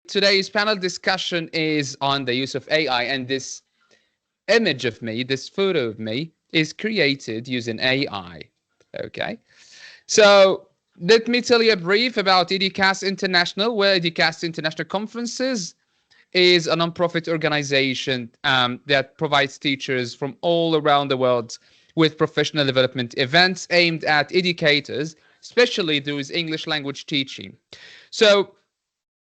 Today's panel discussion is on the use of AI, and this image of me, this photo of me, is created using AI. Okay, so let me tell you a brief about Educast International, where Educast International Conferences is a non-profit organization that provides teachers from all around the world with professional development events aimed at educators, especially those English language teaching. So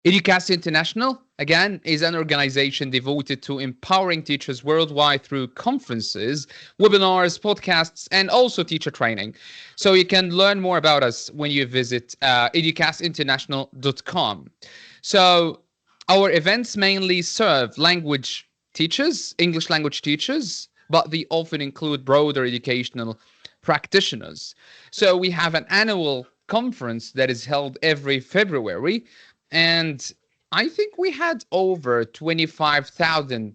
Educast International, again, is an organization devoted to empowering teachers worldwide through conferences, webinars, podcasts, and also teacher training. So you can learn more about us when you visit educastinternational.com. So our events mainly serve language teachers, English language teachers, but they often include broader educational practitioners. So we have an annual conference that is held every February, and I think we had over 25,000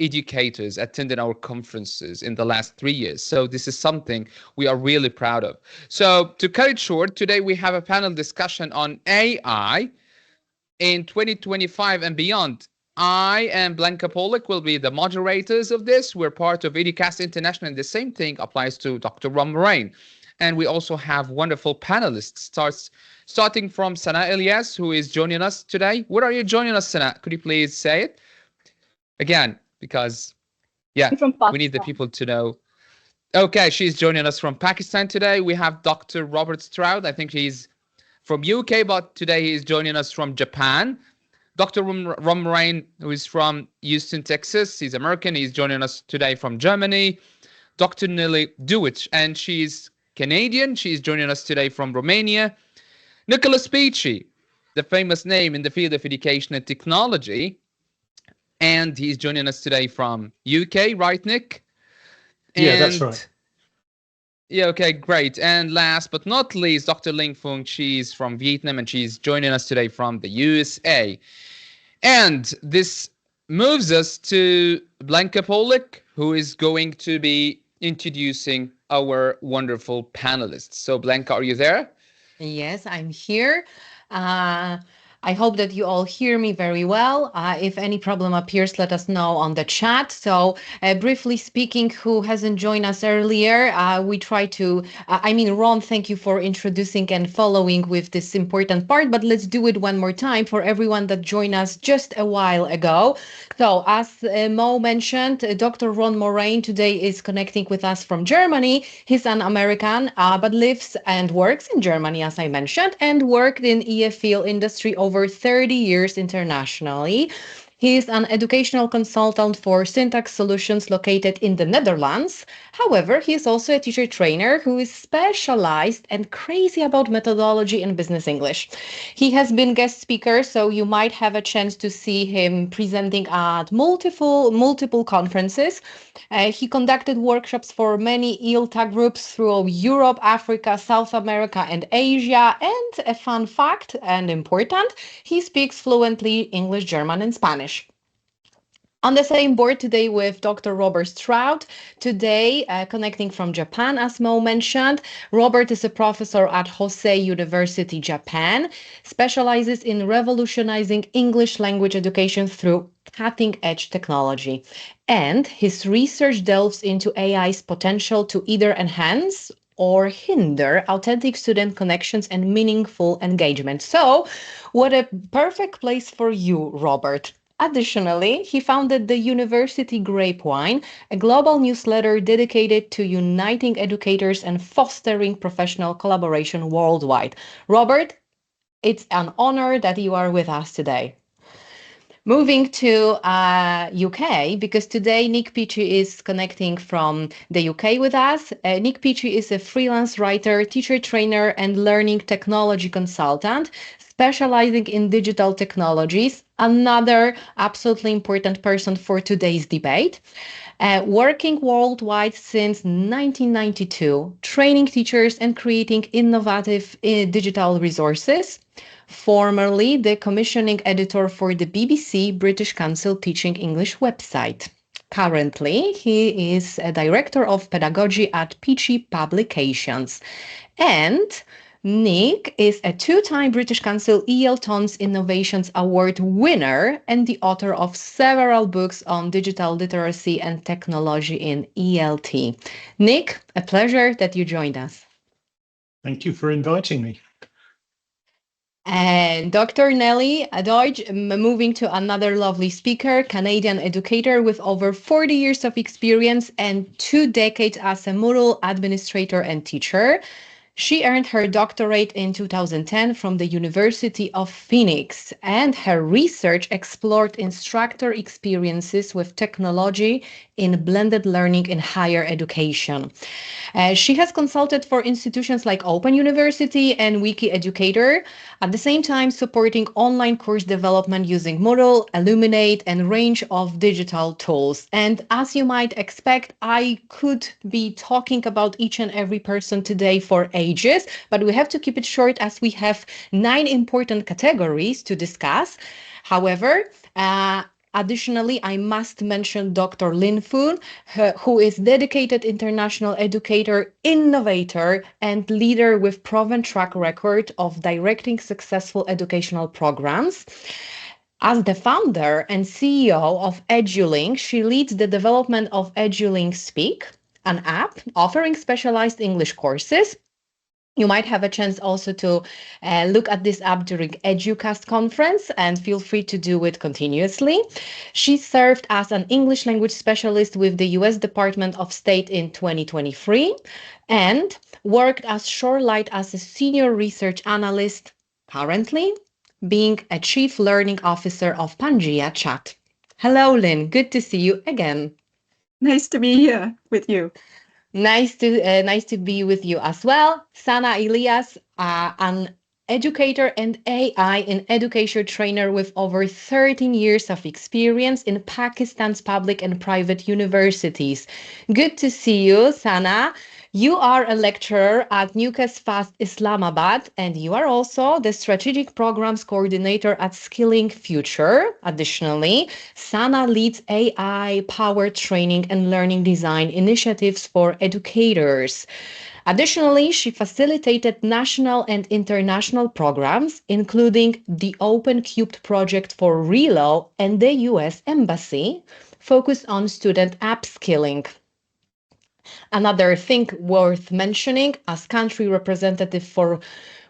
educators attending our conferences in the last 3 years. So this is something we are really proud of. So to cut it short, today we have a panel discussion on AI in 2025 and beyond. I and Blanca Pollock will be the moderators of this. We're part of Educast International, and the same thing applies to Dr. Morrain. And we also have wonderful panelists, starting from Sanaa Ilyas, who is joining us today. Where are you joining us, Sanaa? Could you please say it again? Because, yeah, we need the people to know. Okay, she's joining us from Pakistan today. We have Dr. Robert Stroud. I think he's from UK, but today he is joining us from Japan. Dr. Morrain, who is from Houston, Texas. He's American. He's joining us today from Germany. Dr. Nellie Deutsch, and she's Canadian. She's joining us today from Romania. Nik Peachey, the famous name in the field of education and technology. And he's joining us today from UK, right, Nick? Yeah, that's right. Yeah, okay, great. And last but not least, Dr. Linh Phung, she's from Vietnam, and she's joining us today from the USA. And this moves us to Blanca Pollock, who is going to be introducing our wonderful panelists. So Blanca, are you there? Yes, I'm here. I hope that you all hear me very well. If any problem appears, let us know on the chat. So, briefly speaking, who hasn't joined us earlier, we try to, Ron, thank you for introducing and following with this important part, but let's do it one more time for everyone that joined us just a while ago. So, as Mo mentioned, Dr. Ron Morrain today is connecting with us from Germany. He's an American, but lives and works in Germany, as I mentioned, and worked in EFL industry over 30 years internationally. He is an educational consultant for Syntax Solutions located in the Netherlands. However, he is also a teacher trainer who is specialized and crazy about methodology and business English. He has been guest speaker, so you might have a chance to see him presenting at multiple conferences. He conducted workshops for many ILTA groups through Europe, Africa, South America, and Asia. And a fun fact, and important, he speaks fluently English, German, and Spanish. On the same board today with Dr. Robert Stroud, today connecting from Japan, as Mo mentioned. Robert is a professor at Hosei University, Japan, specializes in revolutionizing English language education through cutting-edge technology. And his research delves into AI's potential to either enhance or hinder authentic student connections and meaningful engagement. So, what a perfect place for you, Robert. Additionally, he founded the University Grapevine, a global newsletter dedicated to uniting educators and fostering professional collaboration worldwide. Robert, it's an honor that you are with us today. Moving to UK, because today Nik Peachey is connecting from the UK with us. Nik Peachey is a freelance writer, teacher trainer, and learning technology consultant, specializing in digital technologies. Another absolutely important person for today's debate. Working worldwide since 1992, training teachers and creating innovative digital resources. Formerly the commissioning editor for the BBC British Council Teaching English website. Currently, he is a director of pedagogy at Peachey Publications. And Nik is a two-time British Council E.L. Tons Innovations Award winner and the author of several books on digital literacy and technology in ELT. Nik, a pleasure that you joined us. Thank you for inviting me. And Dr. Nellie Deutsch, moving to another lovely speaker, Canadian educator with over 40 years of experience and 2 decades as a Moodle administrator and teacher. She earned her doctorate in 2010 from the University of Phoenix, and her research explored instructor experiences with technology in blended learning in higher education. She has consulted for institutions like Open University and Wiki Educator, at the same time supporting online course development using Moodle, Illuminate, and range of digital tools. And as you might expect, I could be talking about each and every person today for ages, but we have to keep it short as we have 9 important categories to discuss. However, additionally, I must mention Dr. Linh Phung, who is dedicated international educator, innovator, and leader with proven track record of directing successful educational programs. As the founder and CEO of EduLink, she leads the development of EduLink Speak, an app offering specialized English courses. You might have a chance also to look at this app during Educast conference, and feel free to do it continuously. She served as an English language specialist with the US Department of State in 2023 and worked as Shorelight as a senior research analyst, currently being a chief learning officer of Pangea Chat. Hello, Lynn. Good to see you again. Nice to be here with you. Nice to be with you as well. Sanaa Ilyas, an educator and AI in education trainer with over 13 years of experience in Pakistan's public and private universities. Good to see you, Sanaa. You are a lecturer at Educast Fast Islamabad, and you are also the strategic programs coordinator at Skilling Future. Additionally, Sanaa leads AI-powered training and learning design initiatives for educators. Additionally, she facilitated national and international programs, including the Open Cubed project for Relo and the US Embassy, focused on student upskilling. Another thing worth mentioning, as country representative for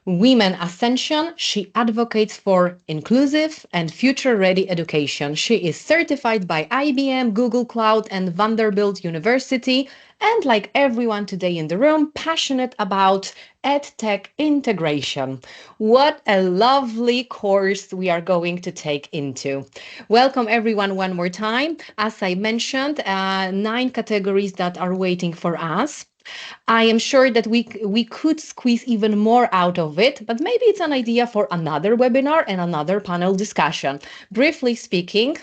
Women Ascension, she advocates for inclusive and future-ready education. She is certified by IBM, Google Cloud, and Vanderbilt University, and like everyone today in the room, passionate about EdTech integration. What a lovely course we are going to take into. Welcome everyone one more time. As I mentioned, 9 categories that are waiting for us. I am sure that we could squeeze even more out of it, but maybe it's an idea for another webinar and another panel discussion. Briefly speaking,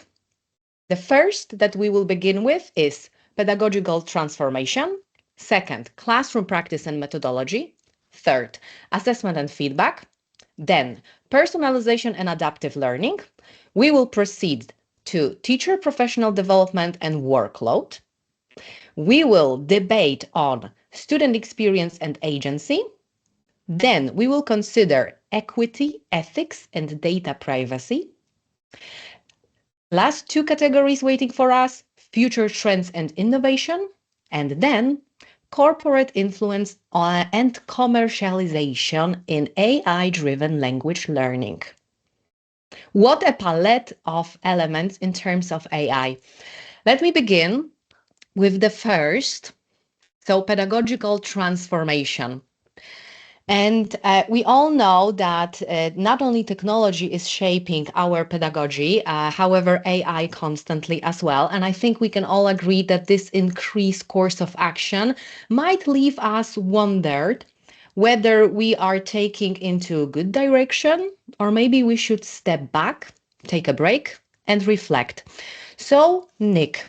the first that we will begin with is pedagogical transformation. Second, classroom practice and methodology. Third, assessment and feedback. Then, personalization and adaptive learning. We will proceed to teacher professional development and workload. We will debate on student experience and agency. Then we will consider equity, ethics, and data privacy. Last 2 categories waiting for us, future trends and innovation. And then corporate influence and commercialization in AI-driven language learning. What a palette of elements in terms of AI. Let me begin with the first, so pedagogical transformation. And we all know that not only technology is shaping our pedagogy, however, AI constantly as well. And I think we can all agree that this increased course of action might leave us wondered whether we are taking into a good direction, or maybe we should step back, take a break, and reflect. So, Nik,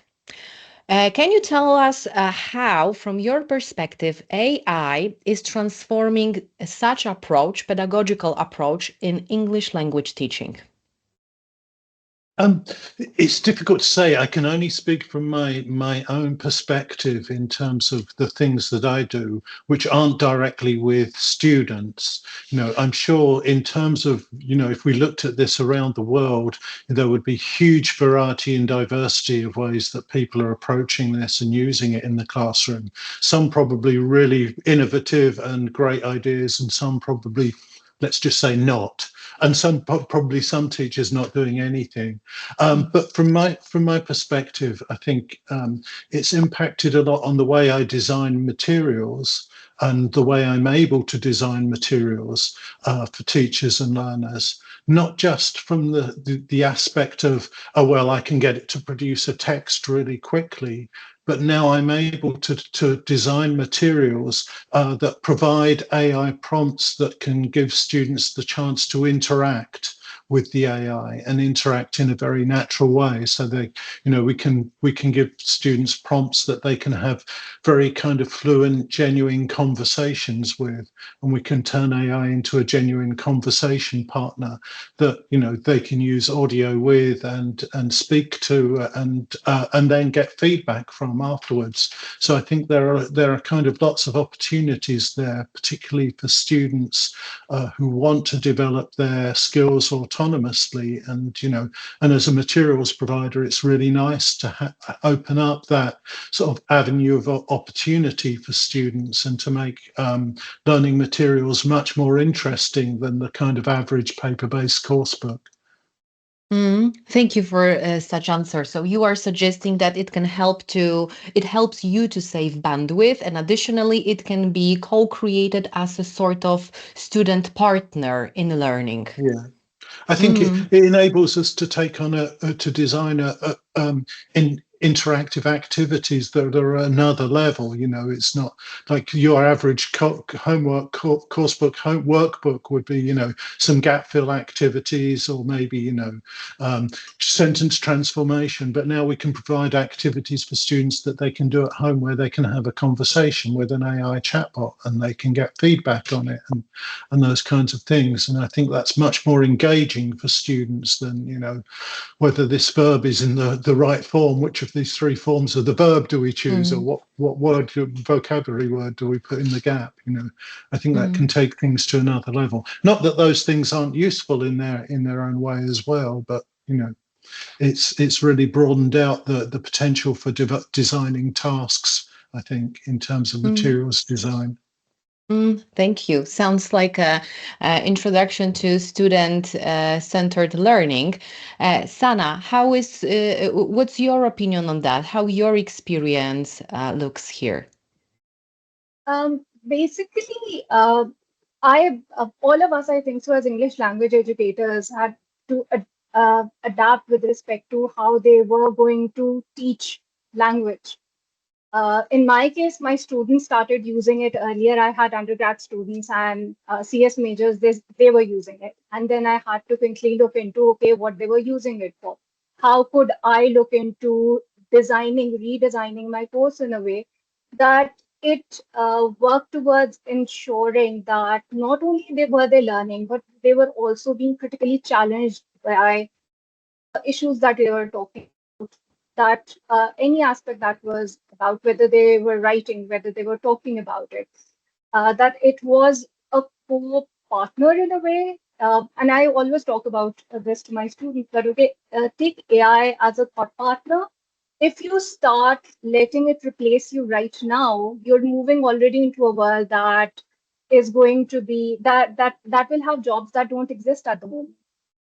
can you tell us how, from your perspective, AI is transforming such approach, pedagogical approach, in English language teaching? It's difficult to say. I can only speak from my own perspective in terms of the things that I do, which aren't directly with students. I'm sure in terms of, if we looked at this around the world, there would be huge variety and diversity of ways that people are approaching this and using it in the classroom. Some probably really innovative and great ideas, and some probably, let's just say, not. And probably some teachers not doing anything. But from my perspective, I think it's impacted a lot on the way I design materials and the way I'm able to design materials for teachers and learners. Not just from the aspect of, oh, well, I can get it to produce a text really quickly, but now I'm able to design materials that provide AI prompts that can give students the chance to interact with the AI and interact in a very natural way. So we can give students prompts that they can have very kind of fluent, genuine conversations with, and we can turn AI into a genuine conversation partner that they can use audio with and speak to and then get feedback from afterwards. So I think there are kind of lots of opportunities there, particularly for students who want to develop their skills autonomously. And as a materials provider, it's really nice to open up that sort of avenue of opportunity for students and to make learning materials much more interesting than the kind of average paper-based course book. Thank you for such answer. So you are suggesting that it helps you to save bandwidth, and additionally, it can be co-created as a sort of student partner in learning. Yeah. I think it enables us to take on to design interactive activities that are another level. It's not like your average homework coursebook workbook would be, some gap fill activities or maybe, sentence transformation. But now we can provide activities for students that they can do at home where they can have a conversation with an AI chatbot and they can get feedback on it and those kinds of things. And I think that's much more engaging for students than, whether this verb is in the right form, which of these three forms of the verb do we choose, or what word, vocabulary word do we put in the gap? I think that can take things to another level. Not that those things aren't useful in their own way as well, but it's really broadened out the potential for designing tasks, I think, in terms of materials design. Thank you. Sounds like a introduction to student-centered learning. Sanaa, what's your opinion on that? How your experience looks here? Basically, all of us, I think so, as English language educators, had to adapt with respect to how they were going to teach language. In my case, my students started using it earlier. I had undergrad students and CS majors, they were using it. And then I had to quickly look into, okay, what they were using it for. How could I look into redesigning my course in a way that it worked towards ensuring that not only were they learning, but they were also being critically challenged by issues that they were talking about, that any aspect that was about whether they were writing, whether they were talking about it, that it was a co-partner in a way. And I always talk about this to my students that, okay, take AI as a thought partner. If you start letting it replace you right now, you're moving already into a world that is going to be that will have jobs that don't exist at the moment.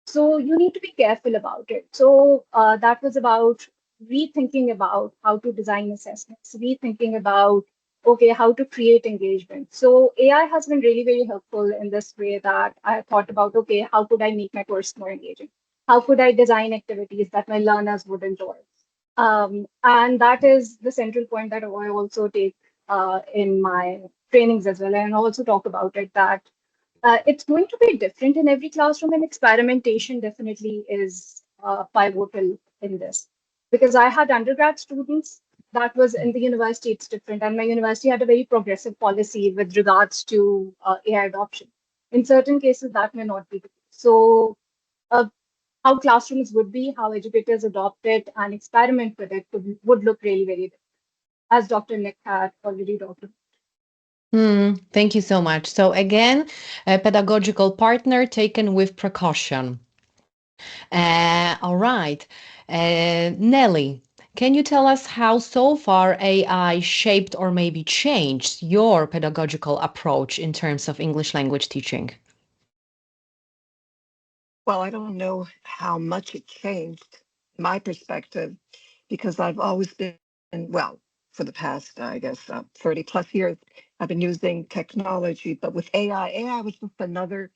So you need to be careful about it. So that was about rethinking about how to design assessments, rethinking about, okay, how to create engagement. So AI has been really very helpful in this way that I thought about, okay, how could I make my course more engaging? How could I design activities that my learners would enjoy? And that is the central point that I also take in my trainings as well. And also talk about it that it's going to be different in every classroom, and experimentation definitely is pivotal in this. Because I had undergrad students, that was in the university, it's different. And my university had a very progressive policy with regards to AI adoption. In certain cases, that may not be the case. So how classrooms would be, how educators adopt it and experiment with it would look really very different, as Dr. Nick had already talked about. Thank you so much. So again, a pedagogical partner taken with precaution. All right. Nellie, can you tell us how so far AI shaped or maybe changed your pedagogical approach in terms of English language teaching? Well, I don't know how much it changed my perspective because I've always been, well, for the past, I guess, 30 plus years, I've been using technology. But with AI was just another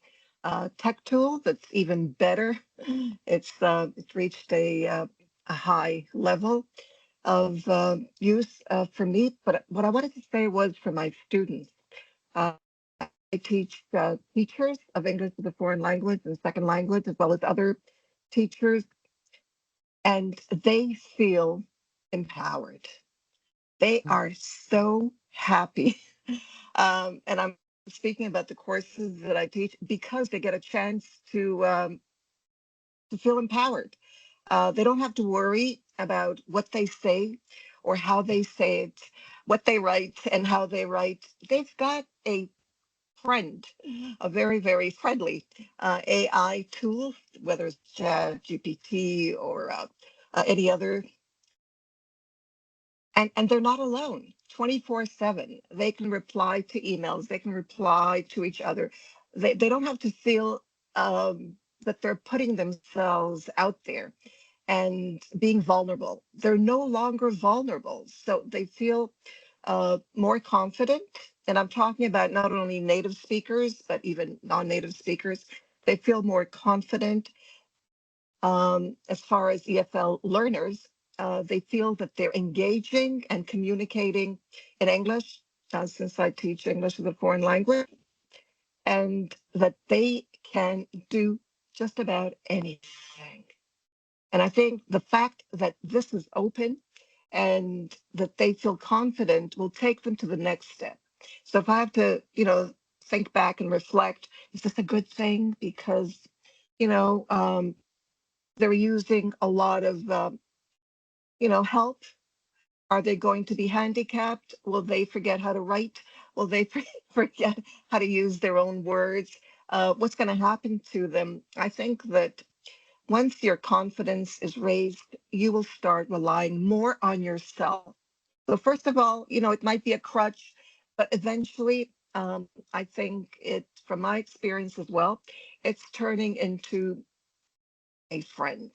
tech tool that's even better. It's reached a high level of use for me. But what I wanted to say was for my students. I teach teachers of English as a foreign language and second language, as well as other teachers, and they feel empowered. They are so happy. And I'm speaking about the courses that I teach because they get a chance to feel empowered. They don't have to worry about what they say or how they say it, what they write and how they write. They've got a friend, a very, very friendly AI tool, whether it's Chat, GPT, or any other. And they're not alone 24/7. They can reply to emails, they can reply to each other. They don't have to feel that they're putting themselves out there and being vulnerable. They're no longer vulnerable. So they feel more confident. And I'm talking about not only native speakers, but even non-native speakers. They feel more confident as far as EFL learners. They feel that they're engaging and communicating in English, since I teach English as a foreign language, and that they can do just about anything. And I think the fact that this is open and that they feel confident will take them to the next step. So if I have to, think back and reflect, is this a good thing? Because, they're using a lot of, help. Are they going to be handicapped? Will they forget how to write? Will they forget how to use their own words? What's going to happen to them? I think that once your confidence is raised, you will start relying more on yourself. So first of all, it might be a crutch, but eventually, I think from my experience as well, it's turning into a friend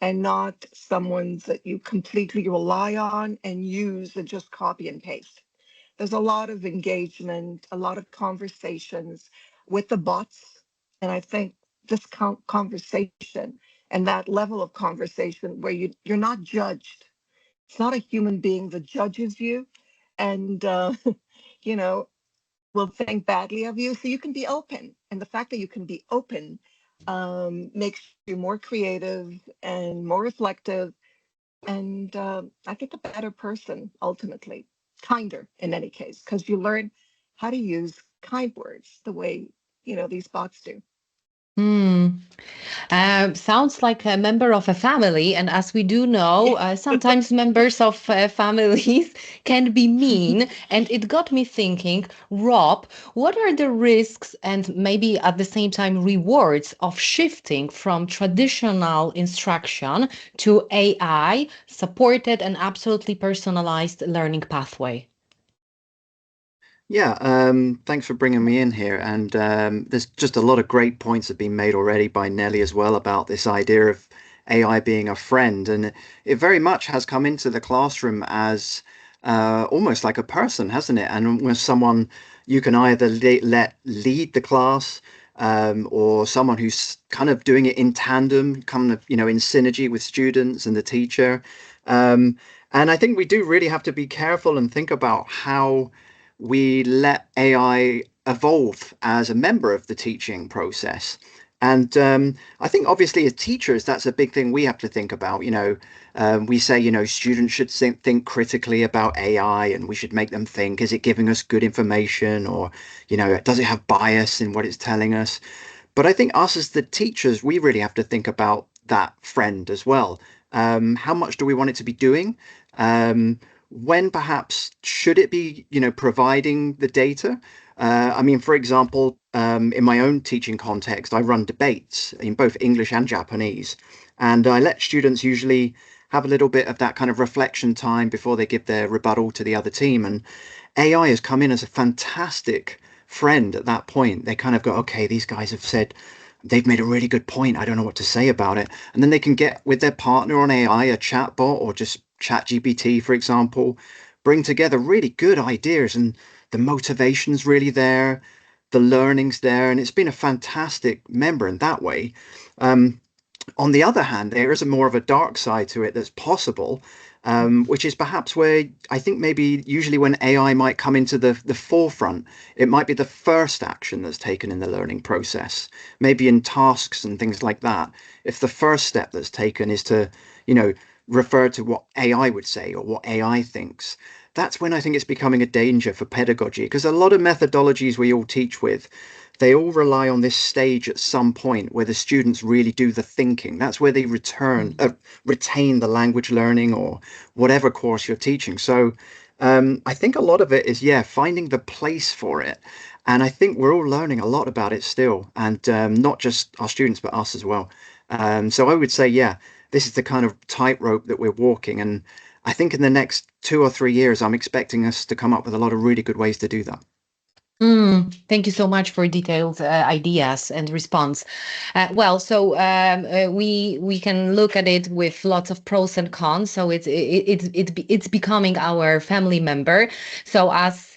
and not someone that you completely rely on and use and just copy and paste. There's a lot of engagement, a lot of conversations with the bots. And I think this conversation and that level of conversation where you're not judged. It's not a human being that judges you and, you know, will think badly of you. So you can be open. And the fact that you can be open makes you more creative and more reflective. And I think a better person ultimately, kinder in any case, because you learn how to use kind words the way, these bots do. Sounds like a member of a family, and as we do know, sometimes members of families can be mean. And it got me thinking, Rob, what are the risks and maybe at the same time rewards of shifting from traditional instruction to AI supported and absolutely personalized learning pathway? Yeah, thanks for bringing me in here. And there's just a lot of great points that have been made already by Nellie as well about this idea of AI being a friend. And it very much has come into the classroom as almost like a person, hasn't it? And with someone you can either let lead the class or someone who's kind of doing it in tandem, kind of, in synergy with students and the teacher. And I think we do really have to be careful and think about how we let AI evolve as a member of the teaching process. And I think obviously as teachers, that's a big thing we have to think about. We say, students should think critically about AI and we should make them think, is it giving us good information or, does it have bias in what it's telling us? But I think us as the teachers, we really have to think about that friend as well. How much do we want it to be doing? When perhaps should it be, providing the data? I mean, for example, in my own teaching context, I run debates in both English and Japanese, and I let students usually have a little bit of that kind of reflection time before they give their rebuttal to the other team. And AI has come in as a fantastic friend at that point. They kind of go, okay, these guys have said, they've made a really good point. I don't know what to say about it. And then they can get with their partner on AI, a chatbot or just ChatGPT, for example, bring together really good ideas, and the motivation's really there, the learning's there, and it's been a fantastic member in that way. On the other hand, there is a more of a dark side to it that's possible, which is perhaps where I think maybe usually when AI might come into the forefront, it might be the first action that's taken in the learning process, maybe in tasks and things like that. If the first step that's taken is to, refer to what AI would say or what AI thinks, that's when I think it's becoming a danger for pedagogy, because a lot of methodologies we all teach with, they all rely on this stage at some point where the students really do the thinking. That's where they retain the language learning or whatever course you're teaching. So I think a lot of it is, finding the place for it. And I think we're all learning a lot about it still, and not just our students, but us as well. So I would say, this is the kind of tightrope that we're walking. And I think in the next 2 or 3 years, I'm expecting us to come up with a lot of really good ways to do that. Thank you so much for detailed ideas and response. We can look at it with lots of pros and cons. So it's becoming our family member. So as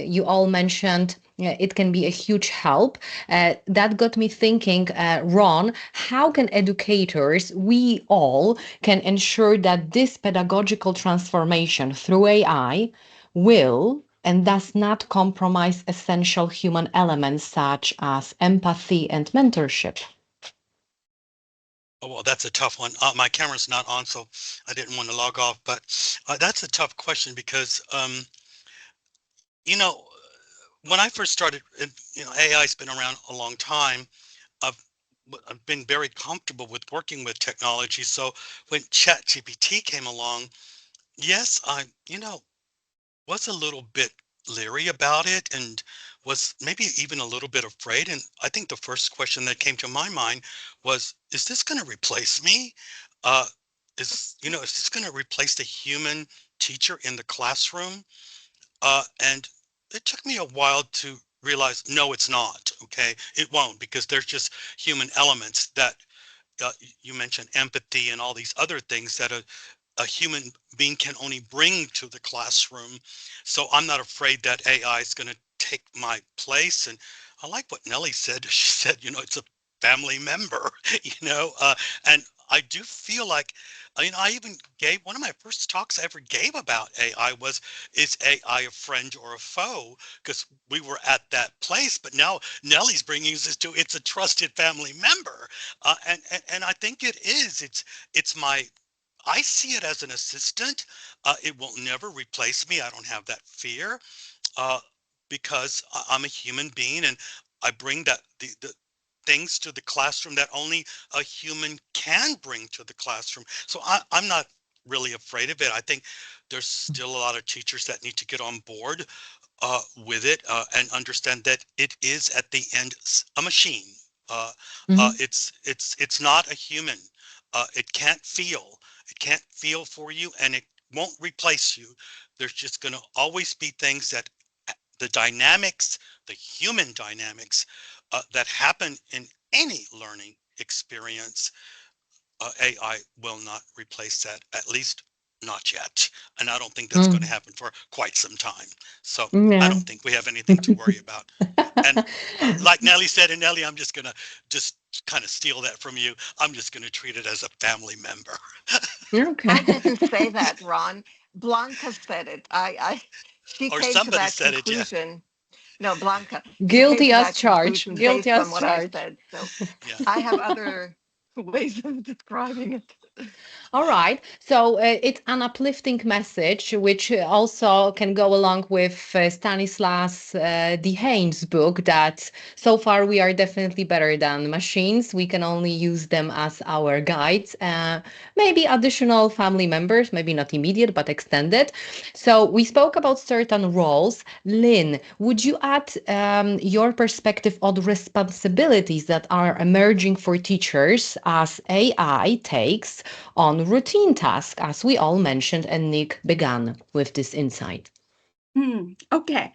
you all mentioned, it can be a huge help. That got me thinking, Ron, how can educators, we all, can ensure that this pedagogical transformation through AI will and does not compromise essential human elements such as empathy and mentorship? Oh, well, that's a tough one. My camera's not on, so I didn't want to log off, but that's a tough question because, you know, when I first started, AI's been around a long time. I've, I've been very comfortable with working with technology. So when ChatGPT came along, yes, I, was a little bit leery about it and was maybe even a little bit afraid. And I think the first question that came to my mind was, is this going to replace me? Uh, is this going to replace the human teacher in the classroom? And it took me a while to realize, no, it's not. Okay, it won't, because there's just human elements that you mentioned, empathy and all these other things that a human being can only bring to the classroom. So I'm not afraid that AI is going to take my place. And I like what Nellie said. She said, it's a family member, and I do feel like, I even gave one of my first talks I ever gave about AI was, is AI a friend or a foe? Because we were at that place, but now Nellie's bringing us to, it's a trusted family member. And I think it is, it's my, I see it as an assistant. It will never replace me. I don't have that fear, uh, because I'm a human being and I bring the things to the classroom that only a human can bring to the classroom. So I'm not really afraid of it. I think there's still a lot of teachers that need to get on board with it, and understand that it is at the end a machine. Uh, Mhm. it's not a human. It can't feel. It can't feel for you, and it won't replace you. There's just going to always be things that the dynamics, the human dynamics that happen in any learning experience. AI will not replace that, at least not yet. And I don't think that's going to happen for quite some time. So I Yeah. don't think we have anything to worry about. And like Nellie said, and Nellie, I'm just going to just kind of steal that from you. I'm just going to treat it as a family member. Okay. I didn't say that, Ron. Blanca said it. She Or came to somebody that said it, yeah. conclusion. No, Blanca, she came Guilty to as that charged. conclusion Guilty based on as what I charged. said. So Yeah. I have other ways of describing it. All right. So it's an uplifting message, which also can go along with Stanislas Dehaene's book that so far we are definitely better than machines. We can only use them as our guides, maybe additional family members, maybe not immediate, but extended. So we spoke about certain roles. Lynn, would you add your perspective on responsibilities that are emerging for teachers as AI takes on routine tasks, as we all mentioned, and Nik began with this insight. Okay.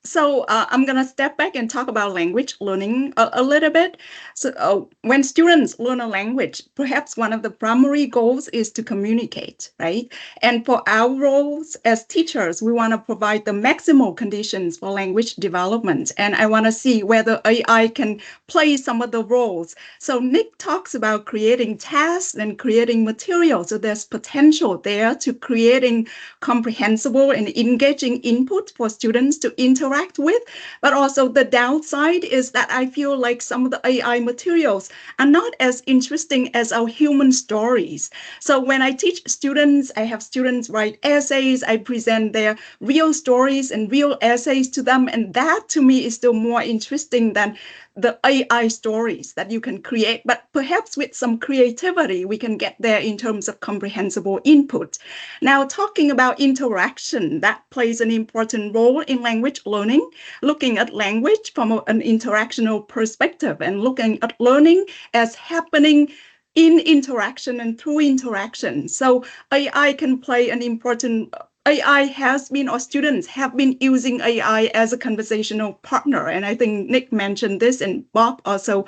So I'm going to step back and talk about language learning a little bit. So when students learn a language, perhaps one of the primary goals is to communicate, right? And for our roles as teachers, we want to provide the maximal conditions for language development. And I want to see whether AI can play some of the roles. So Nik talks about creating tasks and creating materials. So there's potential there to creating comprehensible and engaging input for students to interact with. But also the downside is that I feel like some of the AI materials are not as interesting as our human stories. So when I teach students, I have students write essays, I present their real stories and real essays to them. And that to me is still more interesting than the AI stories that you can create, but perhaps with some creativity, we can get there in terms of comprehensible input. Now, talking about interaction, that plays an important role in language learning, looking at language from an interactional perspective and looking at learning as happening in interaction and through interaction. So AI can play an important AI has been, or students have been using AI as a conversational partner. And I think Nik mentioned this and Bob also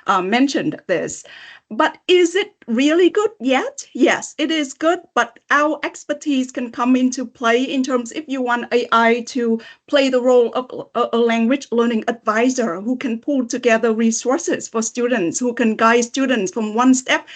mentioned this. But is it really good yet? Yes, it is good, but our expertise can come into play in terms if you want AI to play the role of a language learning advisor who can pull together resources for students, who can guide students from one step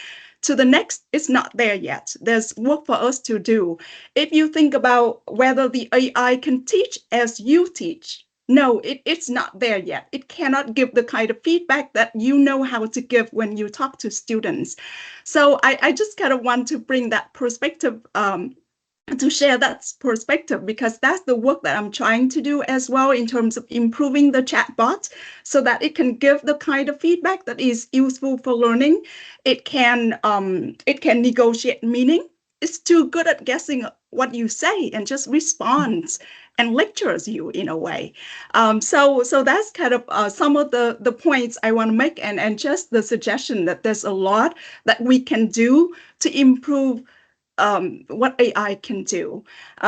to the next. It's not there yet. There's work for us to do. If you think about whether the AI can teach as you teach, no, it's not there yet. It cannot give the kind of feedback that you know how to give when you talk to students. So I just kind of want to bring that perspective to share that perspective, because that's the work that I'm trying to do as well in terms of improving the chatbot so that it can give the kind of feedback that is useful for learning. It can negotiate meaning. It's too good at guessing what you say and just responds and lectures you in a way. So that's kind of some of the points I want to make, and just the suggestion that there's a lot that we can do to improve what AI can do.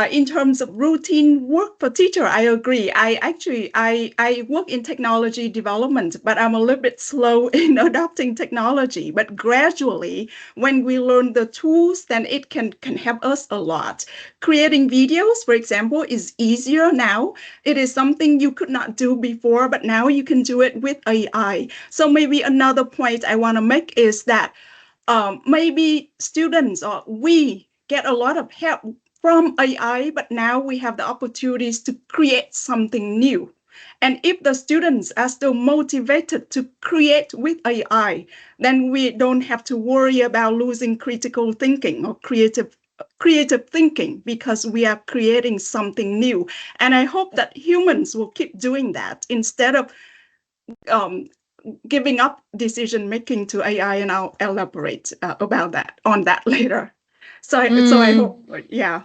In terms of routine work for teacher, I agree. I work in technology development, but I'm a little bit slow in adopting technology. But gradually, when we learn the tools, then it can help us a lot. Creating videos, for example, is easier now. It is something you could not do before, but now you can do it with AI. So maybe another point I want to make is that maybe students or we get a lot of help from AI, but now we have the opportunities to create something new. And if the students are still motivated to create with AI, then we don't have to worry about losing critical thinking or creative thinking, because we are creating something new. And I hope that humans will keep doing that instead of giving up decision making to AI, and I'll elaborate about that later. So I hope, yeah.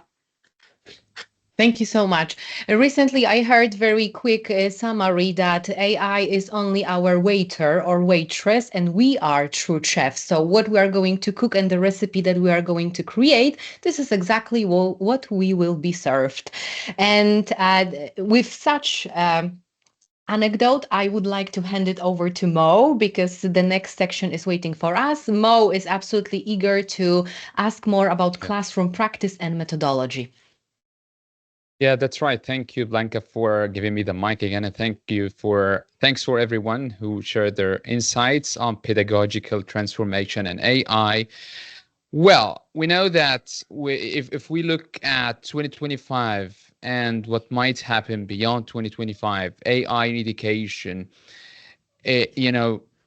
Thank you so much. Recently, I heard very quick summary that AI is only our waiter or waitress, and we are true chefs. So what we are going to cook and the recipe that we are going to create, this is exactly what we will be served. And with such anecdote, I would like to hand it over to Mo, because the next section is waiting for us. Mo is absolutely eager to ask more about classroom practice and methodology. Yeah, that's right. Thank you, Blanca, for giving me the mic again. And thanks for everyone who shared their insights on pedagogical transformation and AI. Well, we know that if we look at 2025 and what might happen beyond 2025, AI in education,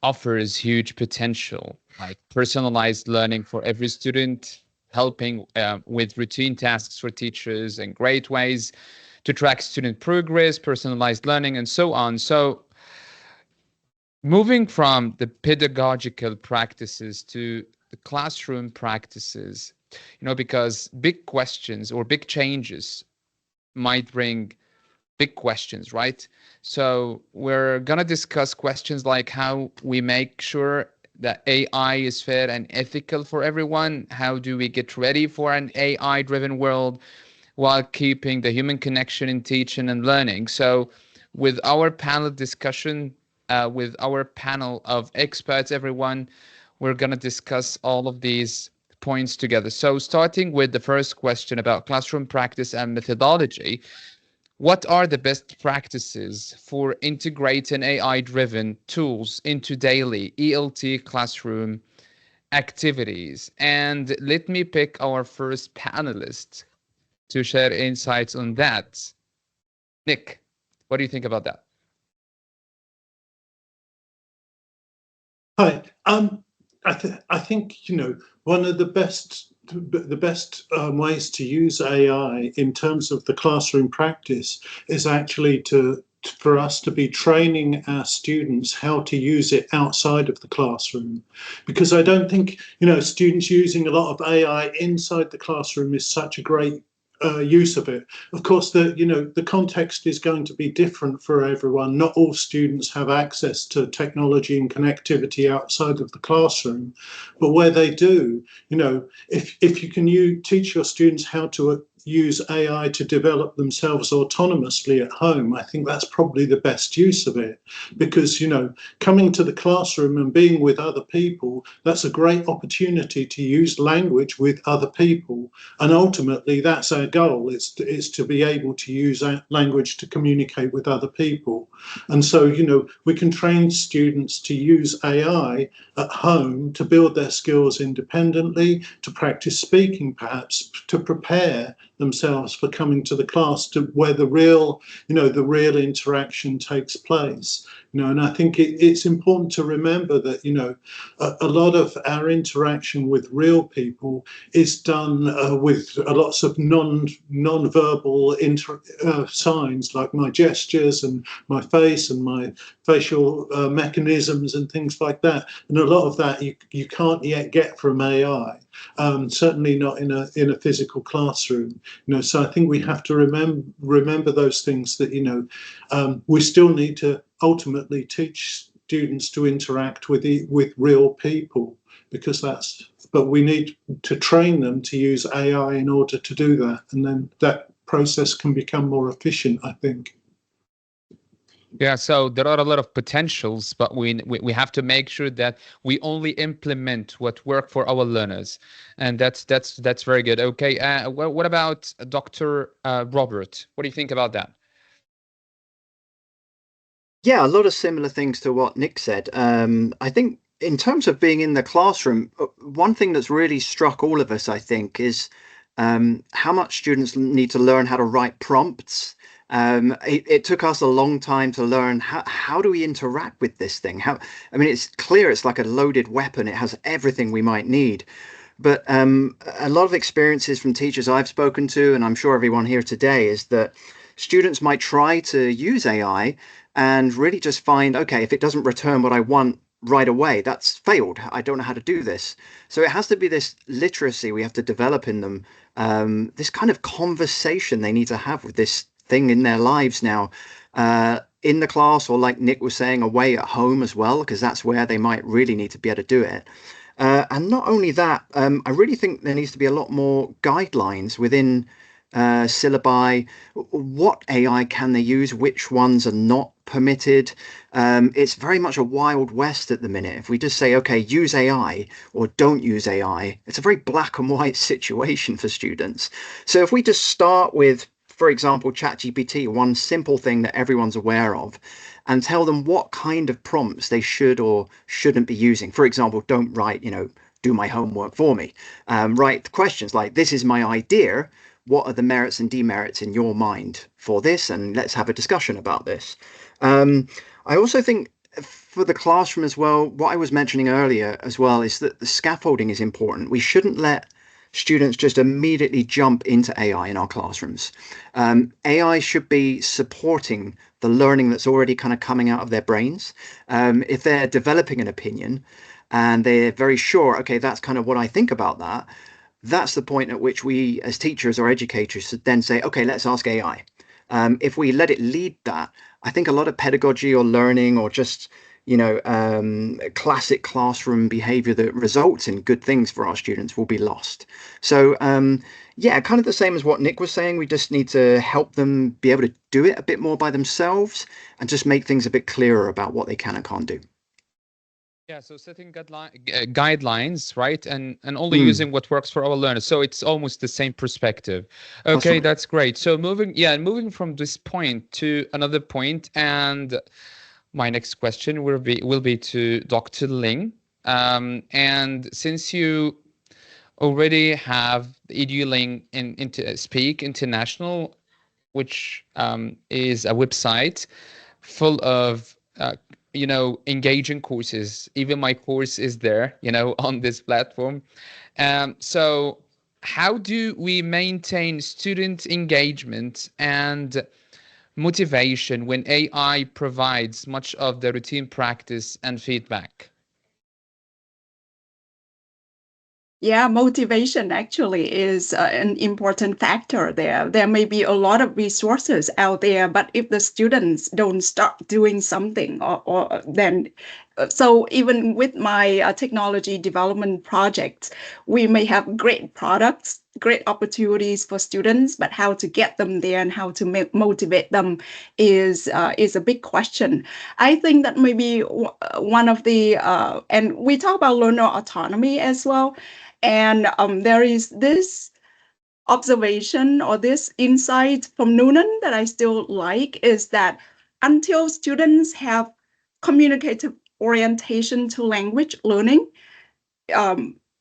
offers huge potential. like personalized learning for every student, helping with routine tasks for teachers, and great ways to track student progress, personalized learning, and so on. So moving from the pedagogical practices to the classroom practices, because big questions or big changes might bring big questions, right? So we're going to discuss questions like how we make sure that AI is fair and ethical for everyone. How do we get ready for an AI-driven world while keeping the human connection in teaching and learning? So with our panel discussion, with our panel of experts, everyone, we're going to discuss all of these points together. So starting with the first question about classroom practice and methodology, what are the best practices for integrating AI-driven tools into daily ELT classroom activities? And let me pick our first panelist to share insights on that. Nik, what do you think about that? Hi. I think one of the best ways to use AI in terms of the classroom practice is actually for us to be training our students how to use it outside of the classroom, because I don't think students using a lot of AI inside the classroom is such a great use of it. Of course, the context is going to be different for everyone. Not all students have access to technology and connectivity outside of the classroom, but where they do, if you can teach your students how to use AI to develop themselves autonomously at home, I think that's probably the best use of it, because coming to the classroom and being with other people, that's a great opportunity to use language with other people, and ultimately that's our goal. It's to be able to use language to communicate with other people. And so we can train students to use AI at home to build their skills independently, to practice speaking, perhaps to prepare themselves for coming to the class, to where the real interaction takes place. And I think it's important to remember that a lot of our interaction with real people is done with lots of non-verbal signs, like my gestures and my face and my facial mechanisms and things like that. And a lot of that you can't yet get from AI. Certainly not in a physical classroom. So I think we have to remember those things, that we still need to ultimately teach students to interact with real people, but we need to train them to use AI in order to do that, and then that process can become more efficient, I think. Yeah, so there are a lot of potentials, but we have to make sure that we only implement what work for our learners, and that's very good. Okay, what about Dr. Robert? What do you think about that? Yeah, a lot of similar things to what Nik said. I think in terms of being in the classroom, one thing that's really struck all of us, I think, is how much students need to learn how to write prompts. It took us a long time to learn how do we interact with this thing? It's clear it's like a loaded weapon. It has everything we might need. But a lot of experiences from teachers I've spoken to, and I'm sure everyone here today, is that students might try to use AI and really just find, okay, if it doesn't return what I want right away, that's failed. I don't know how to do this. So it has to be this literacy we have to develop in them, this kind of conversation they need to have with this thing in their lives now, in the class, or like Nik was saying, away at home as well, because that's where they might really need to be able to do it. And not only that, I really think there needs to be a lot more guidelines within syllabi. What AI can they use? Which ones are not permitted? It's very much a wild west at the minute. If we just say, okay, use AI or don't use AI, it's a very black and white situation for students. So if we just start with, for example, ChatGPT, one simple thing that everyone's aware of, and tell them what kind of prompts they should or shouldn't be using. For example, don't write, do my homework for me. Write questions like, this is my idea. What are the merits and demerits in your mind for this? And let's have a discussion about this. I also think for the classroom as well, what I was mentioning earlier as well is that the scaffolding is important. We shouldn't let students just immediately jump into AI in our classrooms. AI should be supporting the learning that's already kind of coming out of their brains. If they're developing an opinion and they're very sure, okay, that's kind of what I think about that, that's the point at which we as teachers or educators should then say, okay, let's ask AI. If we let it lead that, I think a lot of pedagogy or learning or just, classic classroom behavior that results in good things for our students will be lost. So, yeah, kind of the same as what Nik was saying. We just need to help them be able to do it a bit more by themselves and just make things a bit clearer about what they can and can't do. Yeah, so setting guidelines, right, and only using what works for our learners. So it's almost the same perspective. Okay, that's great. So moving from this point to another point, and my next question will be to Dr. Ling. And since you already have EduLing into Speak International, which is a website full of engaging courses. Even my course is there, on this platform. So how do we maintain student engagement and motivation when AI provides much of the routine practice and feedback? Yeah, motivation actually is an important factor there. There may be a lot of resources out there, but if the students don't start doing something, or then, so even with my technology development projects, we may have great products, great opportunities for students, but how to get them there and how to motivate them is a big question. I think that maybe one of the, and we talk about learner autonomy as well. And there is this observation or this insight from Noonan that I still like, is that until students have communicative orientation to language learning,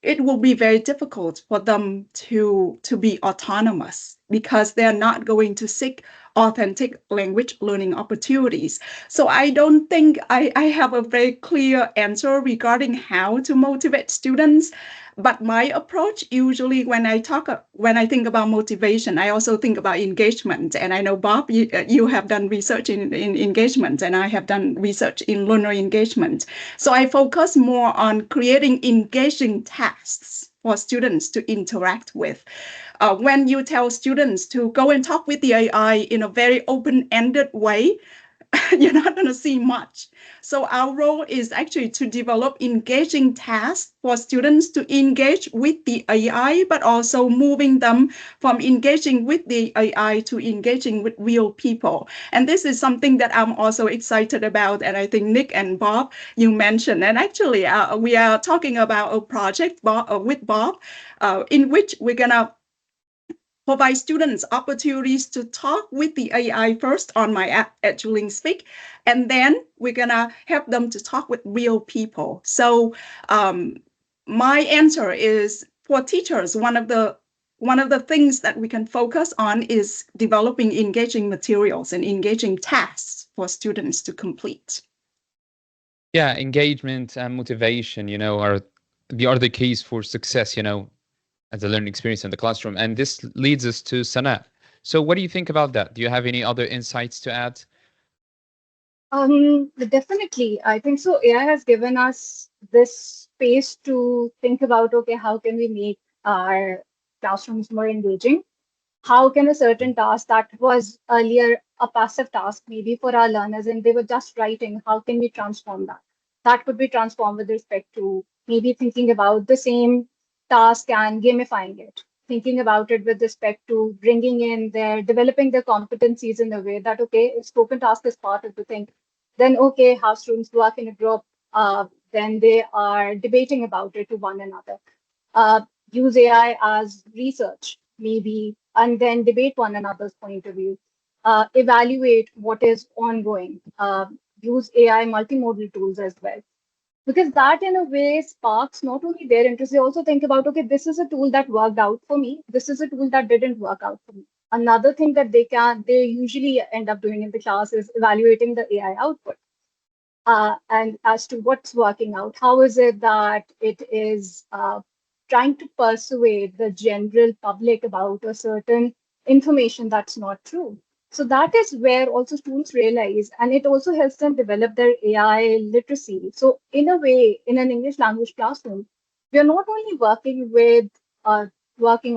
it will be very difficult for them to be autonomous, because they're not going to seek authentic language learning opportunities. So I don't think I have a very clear answer regarding how to motivate students. But my approach usually, when I think about motivation, I also think about engagement. And I know, Bob, you have done research in engagement, and I have done research in learner engagement. So I focus more on creating engaging tasks for students to interact with. When you tell students to go and talk with the AI in a very open-ended way, you're not going to see much. So our role is actually to develop engaging tasks for students to engage with the AI, but also moving them from engaging with the AI to engaging with real people. And this is something that I'm also excited about. And I think Nik and Bob, you mentioned, and actually we are talking about a project with Bob in which we're going to provide students opportunities to talk with the AI first on my app, EduLing Speak, and then we're gonna help them to talk with real people. So my answer is, for teachers, one of the things that we can focus on is developing engaging materials and engaging tasks for students to complete. Yeah, engagement and motivation, are the other keys for success, as a learning experience in the classroom. And this leads us to Sanaa. So what do you think about that? Do you have any other insights to add? Definitely. I think so. AI has given us this space to think about, okay, how can we make our classrooms more engaging? How can a certain task that was earlier a passive task, maybe for our learners, and they were just writing, how can we transform that? That could be transformed with respect to maybe thinking about the same task and gamifying it, thinking about it with respect to bringing in developing their competencies in a way that, okay, if spoken task is part of the thing, then okay, how students work in a group, then they are debating about it to one another. Use AI as research, maybe, and then debate one another's point of view. Evaluate what is ongoing. Use AI multimodal tools as well. Because that in a way sparks not only their interest, they also think about, okay, this is a tool that worked out for me. This is a tool that didn't work out for me. Another thing that they usually end up doing in the class is evaluating the AI output. and as to what's working out. How is it that it is trying to persuade the general public about a certain information that's not true? So that is where also students realize, and it also helps them develop their AI literacy. So in a way, in an English language classroom, we are not only working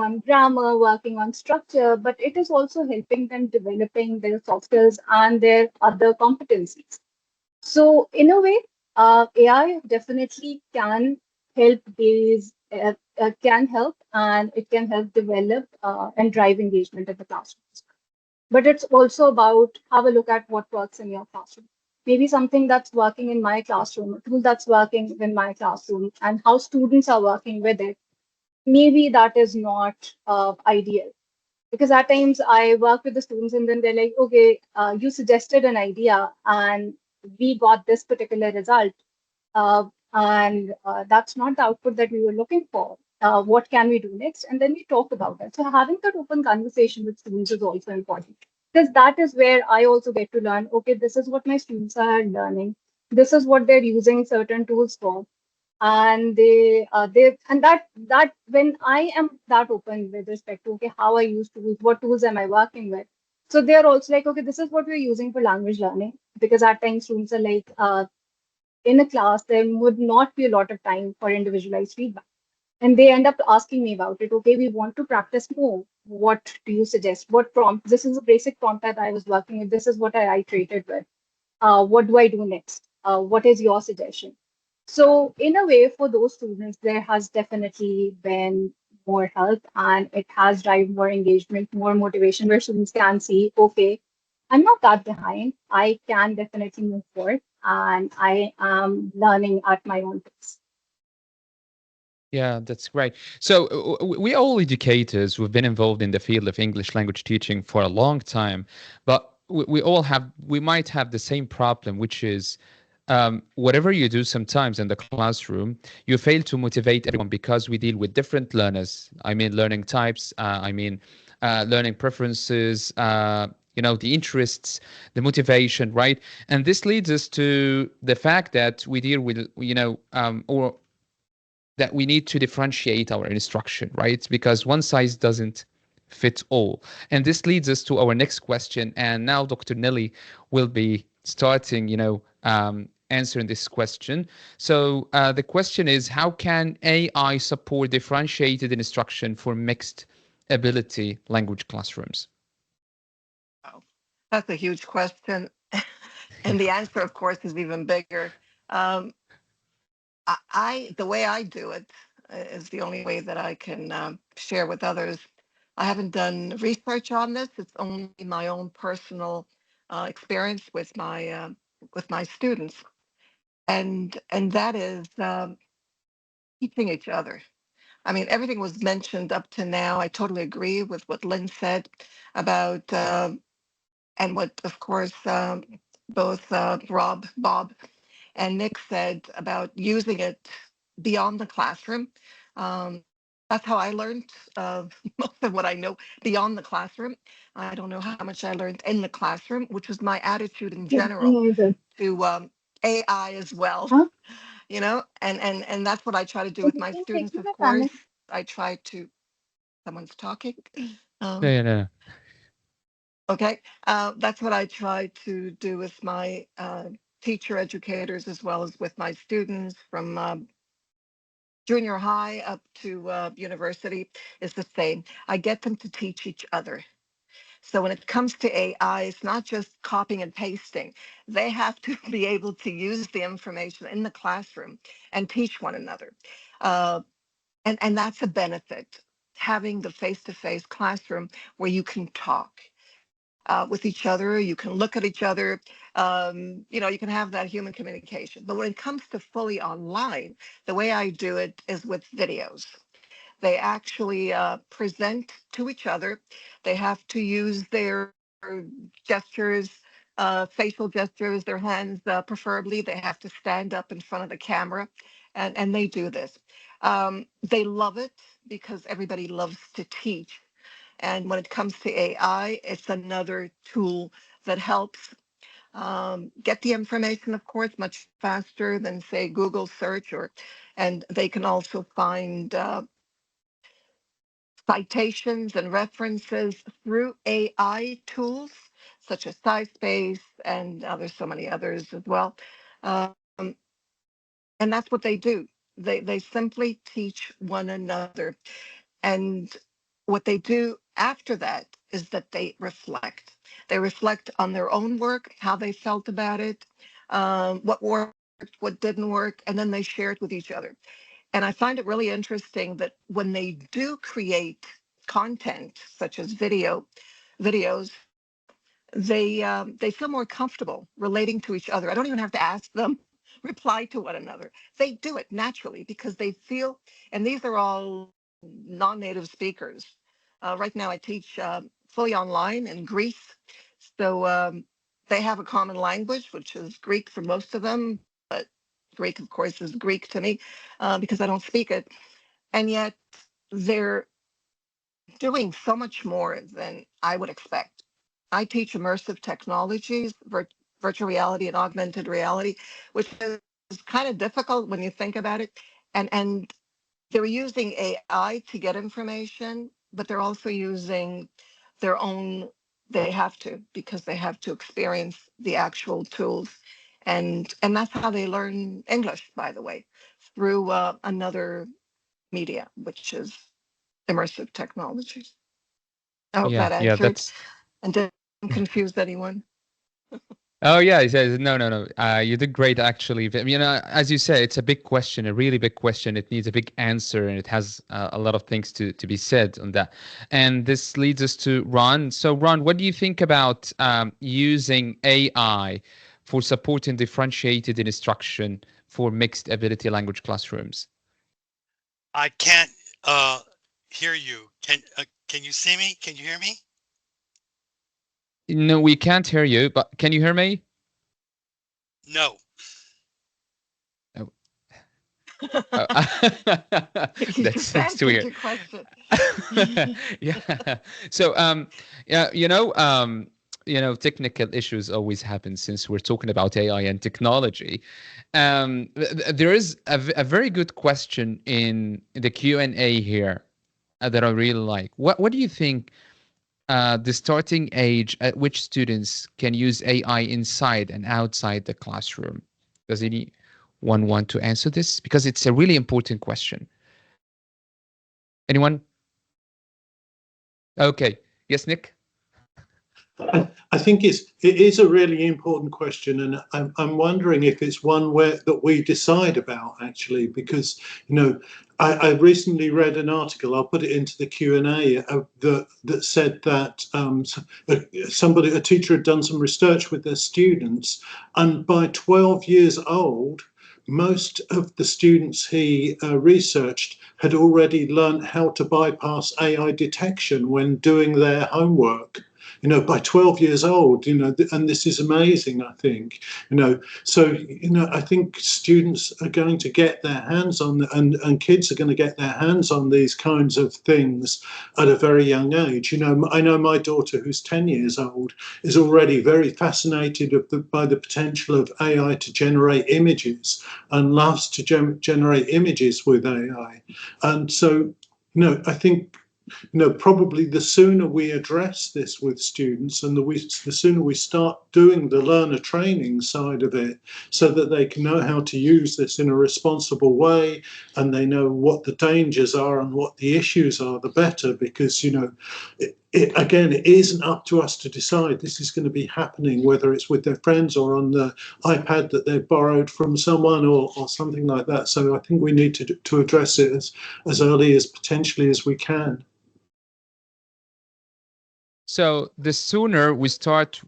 on grammar, working on structure, but it is also helping them developing their soft skills and their other competencies. So in a way, AI definitely can help, and it can help develop and drive engagement in the classrooms. But it's also about have a look at what works in your classroom. Maybe something that's working in my classroom, a tool that's working in my classroom, and how students are working with it. Maybe that is not ideal, because at times I work with the students and then they're like, okay, you suggested an idea and we got this particular result, and that's not the output that we were looking for. What can we do next? And then we talk about it. So having that open conversation with students is also important, because that is where I also get to learn, okay, this is what my students are learning, this is what they're using certain tools for, and they and that when I am that open with respect to, okay, how I use tools, what tools am I working with, so they're also like, okay, this is what we're using for language learning. Because at times students are like, in a class there would not be a lot of time for individualized feedback, and they end up asking me about it. Okay, we want to practice more, what do you suggest, what prompt, this is a basic prompt that I was working with, this is what I iterated with, what do I do next, what is your suggestion? So in a way, for those students, there has definitely been more help, and it has driven more engagement, more motivation, where students can see, okay, I'm not that behind. I can definitely move forward, and I am learning at my own pace. Yeah, that's great. So we all educators, we've been involved in the field of English language teaching for a long time, but we might have the same problem, which is whatever you do sometimes in the classroom, you fail to motivate everyone because we deal with different learners. I mean, learning types, learning preferences, the interests, the motivation, right? And this leads us to the fact that we deal with, or that we need to differentiate our instruction, right? Because one size doesn't fit all. And this leads us to our next question. And now Dr. Nellie will be starting, answering this question. So the question is, how can AI support differentiated instruction for mixed ability language classrooms? Wow, that's a huge question. And the answer, of course, is even bigger. Um, the way I do it is the only way that I can share with others. I haven't done research on this. It's only my own personal experience with my students, and that is teaching each other. I mean, everything was mentioned up to now. I totally agree with what Lynn said about, and what, of course, both Bob, and Nik said about using it beyond the classroom. Um, that's how I learned most of what I know beyond the classroom. I don't know how much I learned in the classroom, which was my attitude in Yeah, general me either. to AI as well. Huh? And that's what I try to do If with you my can students, take me of my course. family. I try to, someone's talking. Yeah, Um, yeah, yeah. okay, that's what I try to do with my teacher educators, as well as with my students from junior high up to university, is the same. I get them to teach each other. So when it comes to AI, it's not just copying and pasting. They have to be able to use the information in the classroom and teach one another. Uh, and that's a benefit, having the face-to-face classroom where you can talk with each other, you can look at each other, you can have that human communication. But when it comes to fully online, the way I do it is with videos. They actually present to each other. They have to use their gestures, facial gestures, their hands, preferably. They have to stand up in front of the camera, and they do this. They love it because everybody loves to teach. And when it comes to AI, it's another tool that helps. get the information, of course, much faster than, say, Google search, and they can also find citations and references through AI tools such as SciSpace, and there's so many others as well. Um, and that's what they do. They simply teach one another. And what they do after that is that they reflect. They reflect on their own work, how they felt about it, what worked, what didn't work, and then they share it with each other. And I find it really interesting that when they do create content, such as videos, they feel more comfortable relating to each other. I don't even have to ask them reply to one another. They do it naturally because they feel, and these are all non-native speakers. Right now I teach fully online in Greece. So they have a common language, which is Greek for most of them, but Greek, of course, is Greek to me because I don't speak it. And yet they're doing so much more than I would expect. I teach immersive technologies, virtual reality and augmented reality, which is kind of difficult when you think about it. And they're using AI to get information, but they're also using their own, they have to, because they have to experience the actual tools. And that's how they learn English, by the way, through another media, which is immersive technologies. I hope that Yeah, answered that's. and didn't confuse anyone. Oh yeah, he says no. You did great actually. But, as you say, it's a big question, a really big question. It needs a big answer, and it has a lot of things to be said on that. And this leads us to Ron. So Ron, what do you think about using AI for supporting differentiated instruction for mixed ability language classrooms? I can't hear you. Can you see me? Can you hear me? No, we can't hear you, but can you hear me? No. Oh. You That's just answered weird. your question. Yeah. So yeah, technical issues always happen since we're talking about AI and technology. There is a very good question in the Q&A here that I really like. What do you think the starting age at which students can use AI inside and outside the classroom? Does anyone want to answer this? Because it's a really important question. Anyone? Okay. Yes, Nick? I think it is a really important question, and I'm wondering if it's one that we decide about actually, because I recently read an article. I'll put it into the Q&A that said that a teacher had done some research with their students, and by 12 years old, most of the students he researched had already learned how to bypass AI detection when doing their homework. By 12 years old, and this is amazing, I think, so, I think students are going to get their hands on, and kids are going to get their hands on these kinds of things at a very young age. I know my daughter, who's 10 years old, is already very fascinated by the potential of AI to generate images and loves to generate images with AI. And so, I think probably the sooner we address this with students and the sooner we start doing the learner training side of it so that they can know how to use this in a responsible way and they know what the dangers are and what the issues are, the better, because, again, it isn't up to us to decide. This is going to be happening, whether it's with their friends or on the iPad that they've borrowed from someone or something like that. So I think we need to address it as early as potentially as we can. So the sooner we start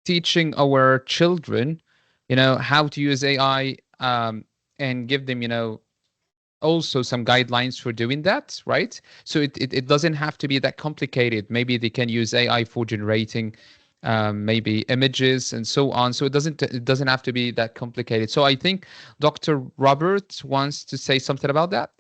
teaching our children, how to use AI and give them, also some guidelines for doing that, right? So it doesn't have to be that complicated. Maybe they can use AI for generating maybe images and so on. So it doesn't have to be that complicated. So I think Dr. Robert wants to say something about that.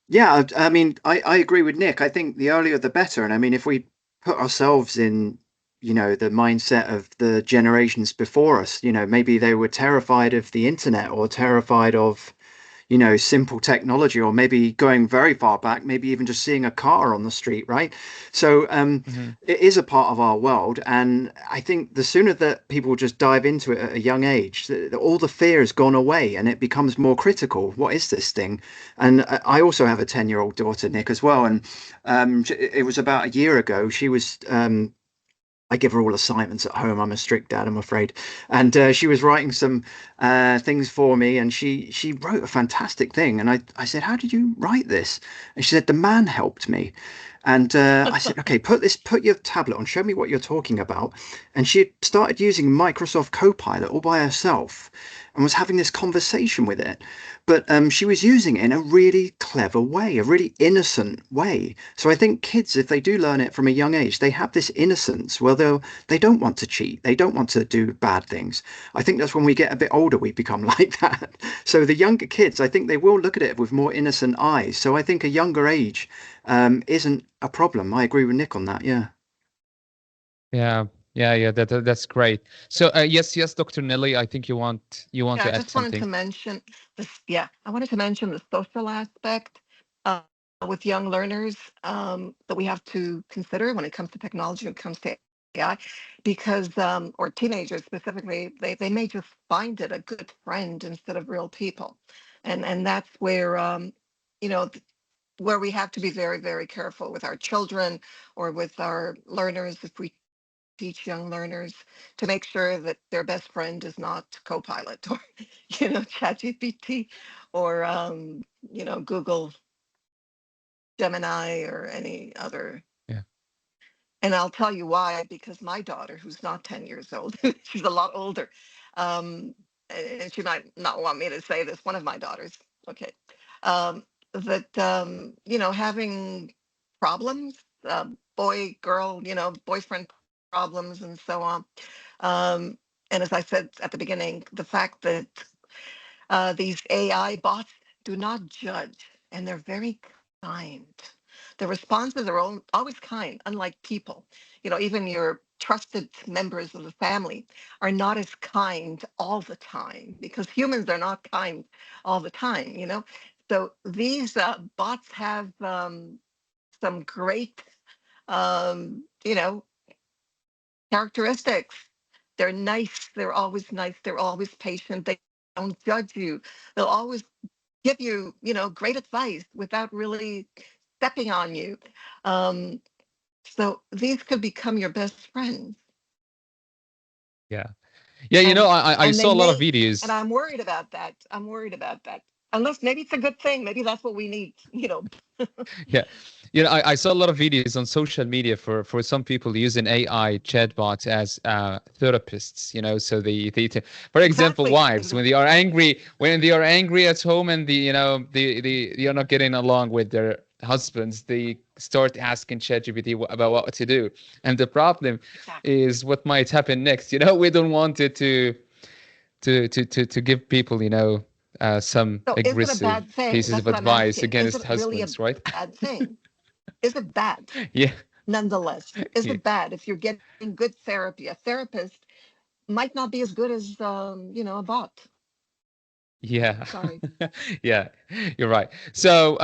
Yeah, I mean, I agree with Nick. I think the earlier the better. And I mean, if we put ourselves in you know, the mindset of the generations before us. You know, maybe they were terrified of the internet or terrified of, you know, simple technology, or maybe going very far back, maybe even just seeing a car on the street, right? So it is a part of our world, and I think the sooner that people just dive into it at a young age, all the fear has gone away and it becomes more critical. What is this thing? And I also have a 10-year-old daughter, Nick, as well, and it was about a year ago. She was I give her all assignments at home. I'm a strict dad, I'm afraid. And she was writing some things for me, and she wrote a fantastic thing. And I said, "How did you write this?" And she said, "The man helped me." And I said, "Okay, put your tablet on. Show me what you're talking about." And she had started using Microsoft Copilot all by herself, and was having this conversation with it. But she was using it in a really clever way, a really innocent way. So I think kids, if they do learn it from a young age, they have this innocence where they don't want to cheat, they don't want to do bad things. I think that's when we get a bit older, we become like that. So the younger kids, I think they will look at it with more innocent eyes. So I think a younger age isn't a problem. I agree with Nick on that. Yeah. Yeah. That's great. So yes, Dr. Nellie, I think you want Yeah, to I add just wanted to something. mention this. Yeah, I wanted to mention the social aspect with young learners that we have to consider when it comes to technology, when it comes to AI, because or teenagers specifically, they may just find it a good friend instead of real people, and that's where you know where we have to be very, very careful with our children or with our learners if we teach young learners to make sure that their best friend is not Copilot or, ChatGPT or, Google Gemini or any other. Yeah. And I'll tell you why, because my daughter, who's not 10 years old, she's a lot older, and she might not want me to say this, one of my daughters, okay, that, having problems, boy, girl, boyfriend problems and so on. And as I said at the beginning, the fact that these AI bots do not judge and they're very kind. The responses are always kind, unlike people. Even your trusted members of the family are not as kind all the time because humans are not kind all the time. So these bots have some great, you know, characteristics. They're nice. They're always nice. They're always patient. They don't judge you. They'll always give you, great advice without really stepping on you. So these could become your best friends. Yeah. And I and saw they a lot of may, and videos. I'm worried about that. I'm worried about that. Unless maybe it's a good thing. Maybe that's what we need. Yeah. I saw a lot of videos on social media for some people using AI chatbots as therapists, so for example, Exactly. wives, when they are angry at home and they are not getting along with their husbands, they start asking ChatGPT about what to do. And the problem Exactly. is what might happen next. We don't want it to give people, some So is it a aggressive bad thing? pieces of That's what I'm advice asking. Is against it really a husbands, right? bad thing? Is it bad? Yeah. Nonetheless, is Yeah. it bad if you're getting good therapy? A therapist might not be as good as a bot. Yeah. Sorry. Yeah, you're right. So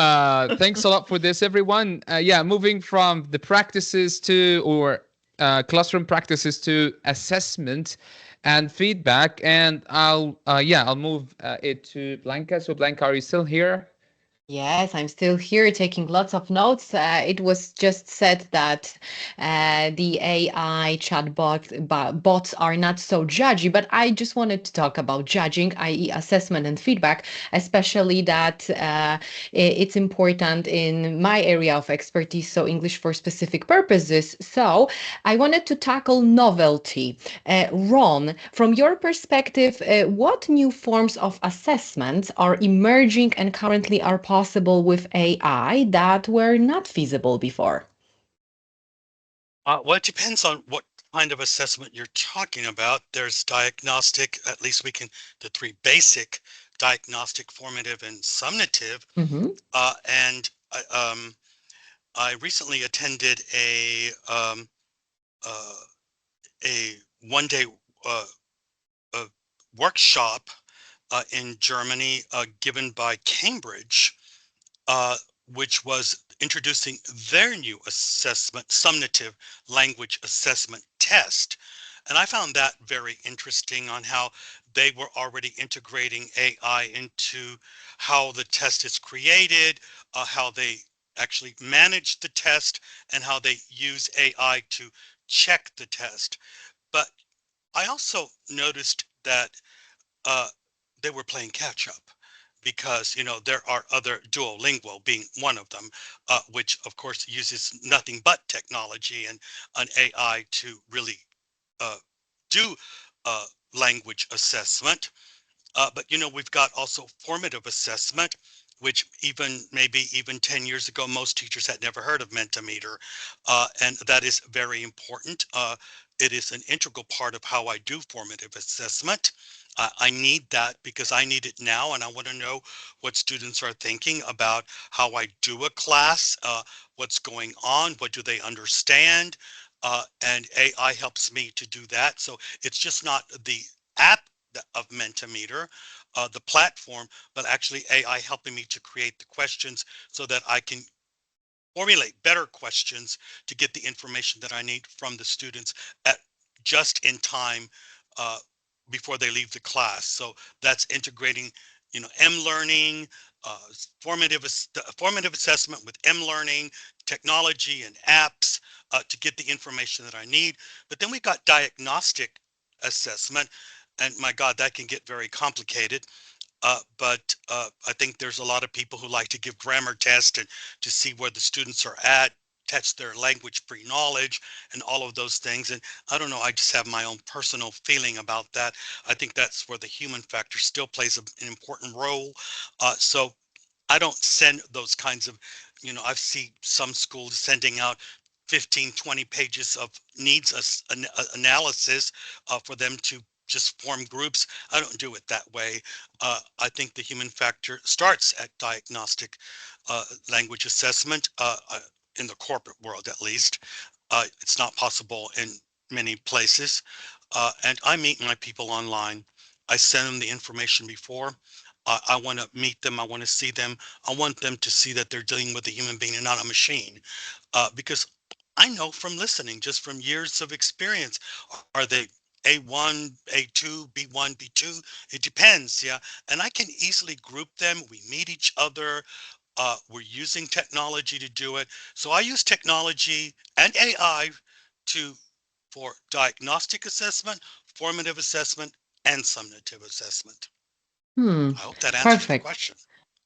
thanks a lot for this, everyone. Yeah, moving from the practices to or classroom practices to assessment and feedback. And I'll move it to Blanca. So Blanca, are you still here? Yes, I'm still here taking lots of notes. It was just said that the AI bots are not so judgy, but I just wanted to talk about judging, i.e., assessment and feedback, especially that it's important in my area of expertise, so English for specific purposes. So I wanted to tackle novelty. Ron, from your perspective, what new forms of assessments are emerging and currently are possible with AI that were not feasible before? Well, it depends on what kind of assessment you're talking about. There's diagnostic, at least the three basic: diagnostic, formative, and summative. Mm-hmm. And I recently attended a a one-day workshop in Germany given by Cambridge, which was introducing their new assessment, summative language assessment test. And I found that very interesting on how they were already integrating AI into how the test is created, how they actually manage the test, and how they use AI to check the test. But I also noticed that they were playing catch up because, you know, there are other Duolingo being one of them, which of course uses nothing but technology and an AI to really do language assessment. But, you know, we've got also formative assessment, which maybe even 10 years ago, most teachers had never heard of Mentimeter. And that is very important. It is an integral part of how I do formative assessment. I need that because I need it now, and I want to know what students are thinking about how I do a class, what's going on, what do they understand, and AI helps me to do that. So it's just not the app of Mentimeter, the platform, but actually AI helping me to create the questions so that I can formulate better questions to get the information that I need from the students at just in time before they leave the class. So that's integrating, you know, M-learning, formative assessment with M-learning, technology and apps to get the information that I need. But then we got diagnostic assessment, and my God, that can get very complicated. But I think there's a lot of people who like to give grammar tests and to see where the students are at, test their language pre-knowledge and all of those things. And I don't know, I just have my own personal feeling about that. I think that's where the human factor still plays an important role. So I don't send those kinds of, you know, I've seen some schools sending out 15, 20 pages of needs analysis for them to just form groups. I don't do it that way. I think the human factor starts at diagnostic language assessment in the corporate world, at least. It's not possible in many places. And I meet my people online. I send them the information before. I want to meet them. I want to see them. I want them to see that they're dealing with a human being and not a machine. Because I know from listening, just from years of experience, are they A1, A2, B1, B2? It depends, yeah. And I can easily group them. We meet each other. We're using technology to do it. So I use technology and AI for diagnostic assessment, formative assessment, and summative assessment. Hmm. I hope that answers the Perfect. question.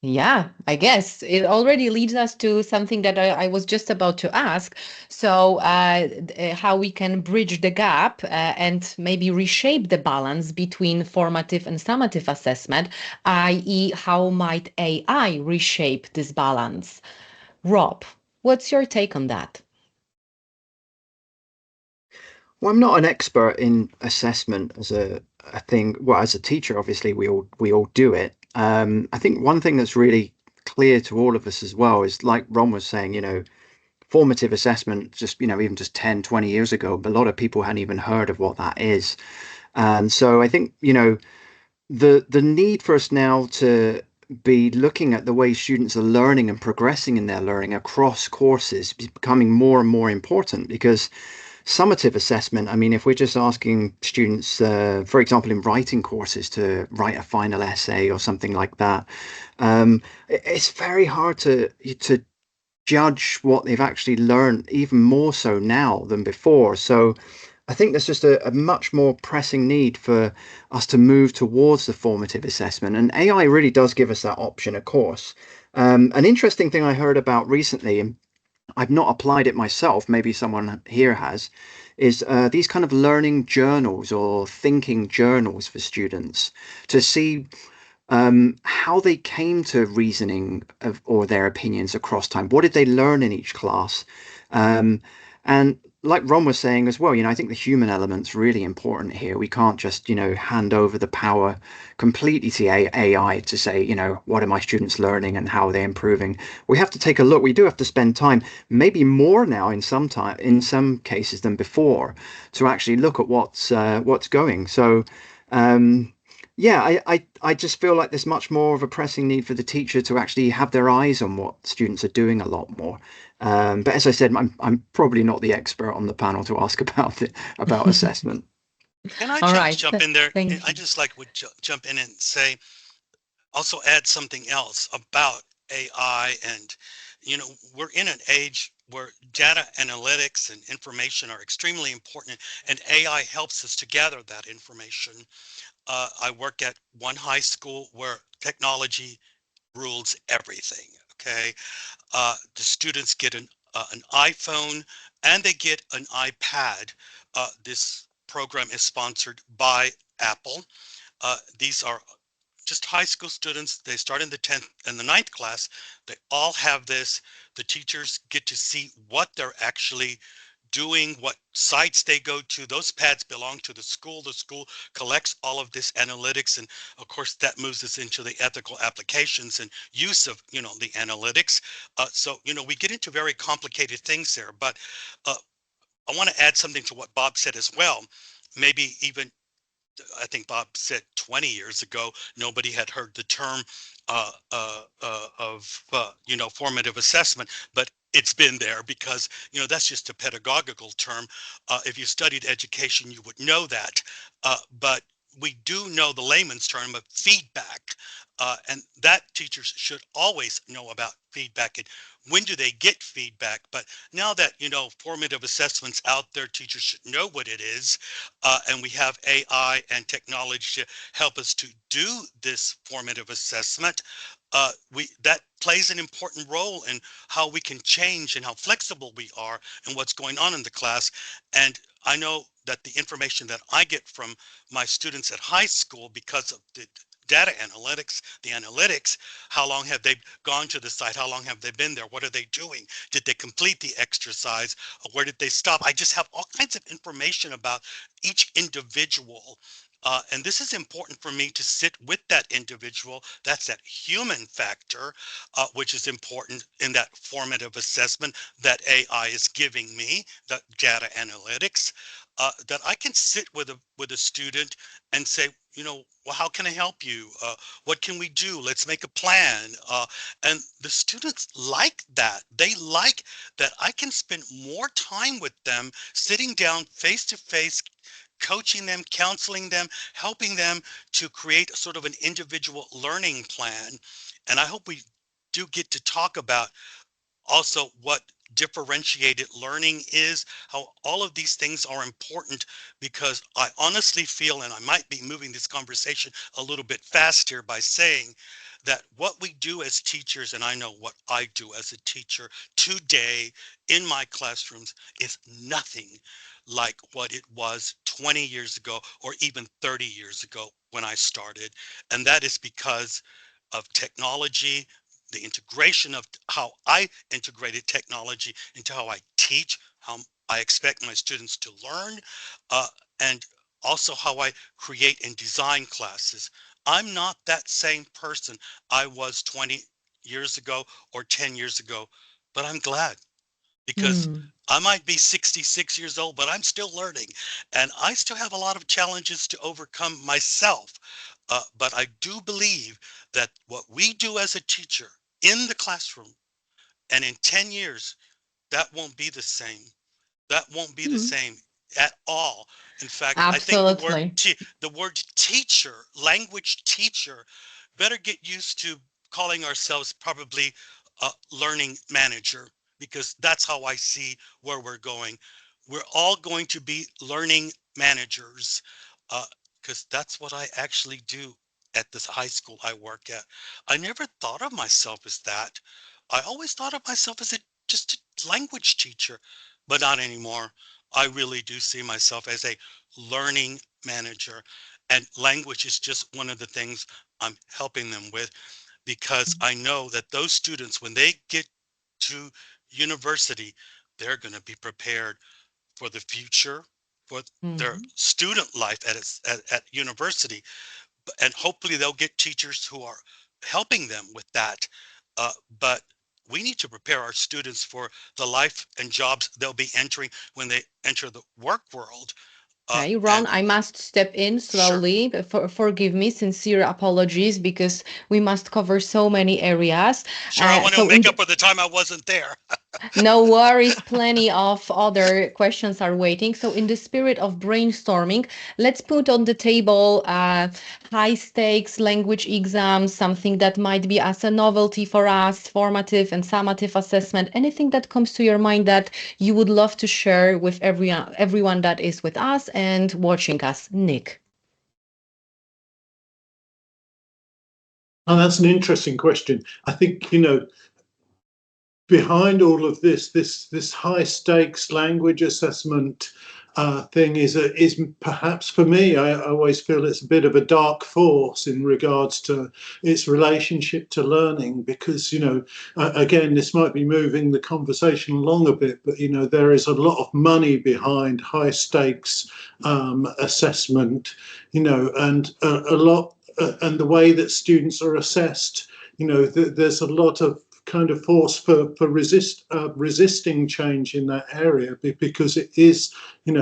Yeah, I guess it already leads us to something that I was just about to ask. So, how we can bridge the gap and maybe reshape the balance between formative and summative assessment, i.e., how might AI reshape this balance? Rob, what's your take on that? Well, I'm not an expert in assessment as a thing. Well, as a teacher, obviously we all do it. I think one thing that's really clear to all of us as well is, like Ron was saying, you know, formative assessment, just, you know, even just 10, 20 years ago, a lot of people hadn't even heard of what that is. And so I think, you know, the need for us now to be looking at the way students are learning and progressing in their learning across courses is becoming more and more important, because summative assessment, I mean, if we're just asking students, for example, in writing courses to write a final essay or something like that, it's very hard to judge what they've actually learned, even more so now than before. So I think there's just a much more pressing need for us to move towards the formative assessment. And AI really does give us that option, of course. An interesting thing I heard about recently, and I've not applied it myself, maybe someone here has, is these kind of learning journals or thinking journals for students to see how they came to reasoning or their opinions across time. What did they learn in each class? And like Ron was saying as well, I think the human element's really important here. We can't just, hand over the power completely to AI to say, what are my students learning and how are they improving? We have to take a look. We do have to spend time, maybe more now in some cases than before, to actually look at what's going. So, yeah, I just feel like there's much more of a pressing need for the teacher to actually have their eyes on what students are doing a lot more. But as I said, I'm probably not the expert on the panel to ask about assessment. Can I All just right. jump in there? Thank I you. just would jump in and say, also add something else about AI. And, we're in an age where data analytics and information are extremely important, and AI helps us to gather that information. I work at one high school where technology rules everything. Okay. The students get an iPhone and they get an iPad. This program is sponsored by Apple. These are just high school students. They start in the 10th and the 9th class. They all have this. The teachers get to see what they're actually doing, what sites they go to. Those pads belong to the school. The school collects all of this analytics. And of course, that moves us into the ethical applications and use of, the analytics. So, we get into very complicated things there. But I want to add something to what Bob said as well. Maybe even I think Bob said 20 years ago, nobody had heard the term formative assessment, but it's been there because, that's just a pedagogical term. If you studied education, you would know that. But we do know the layman's term of feedback, and that teachers should always know about feedback and when do they get feedback. But now that, formative assessments out there, teachers should know what it is. And we have AI and technology to help us to do this formative assessment. That plays an important role in how we can change and how flexible we are and what's going on in the class. And I know that the information that I get from my students at high school, because of the data analytics, how long have they gone to the site? How long have they been there? What are they doing? Did they complete the exercise? Where did they stop? I just have all kinds of information about each individual. And this is important for me to sit with that individual. That's that human factor, which is important in that formative assessment that AI is giving me, the data analytics, that I can sit with a student and say, well, how can I help you? What can we do? Let's make a plan. And the students like that. They like that I can spend more time with them, sitting down face to face, coaching them, counseling them, helping them to create sort of an individual learning plan. And I hope we do get to talk about also what differentiated learning is, how all of these things are important, because I honestly feel, and I might be moving this conversation a little bit faster by saying that what we do as teachers, and I know what I do as a teacher today in my classrooms, is nothing like what it was 20 years ago or even 30 years ago when I started. And that is because of technology, the integration of how I integrated technology into how I teach, how I expect my students to learn, uh, and also how I create and design classes. I'm not that same person I was 20 years ago or 10 years ago, but I'm glad, because Mm. I might be 66 years old, but I'm still learning. And I still have a lot of challenges to overcome myself. But I do believe that what we do as a teacher in the classroom, and in 10 years, that won't be the same. That won't be the Mm. same at all. In fact, I think Absolutely. the word teacher, language teacher, better get used to calling ourselves probably a learning manager, because that's how I see where we're going. We're all going to be learning managers, because that's what I actually do at this high school I work at. I never thought of myself as that. I always thought of myself as just a language teacher, but not anymore. I really do see myself as a learning manager, and language is just one of the things I'm helping them with, because I know that those students, when they get to university, they're going to be prepared for the future, for their Mhm. student life at university, and hopefully they'll get teachers who are helping them with that. But we need to prepare our students for the life and jobs they'll be entering when they enter the work world. Okay, Ron, And I must step in sure, slowly. Forgive me, sincere apologies because we must cover so many areas. sure, I want to So in make up for the time I wasn't there. No worries, plenty of other questions are waiting. So, in the spirit of brainstorming, let's put on the table high stakes language exams, something that might be as a novelty for us, formative and summative assessment, anything that comes to your mind that you would love to share with everyone that is with us and watching us. Nik. Oh, that's an interesting question. I think, behind all of this high stakes language assessment thing is perhaps for me. I always feel it's a bit of a dark force in regards to its relationship to learning, because again, this might be moving the conversation along a bit, but there is a lot of money behind high stakes assessment, and a lot. And the way that students are assessed, there's a lot of kind of force for resisting change in that area, because it is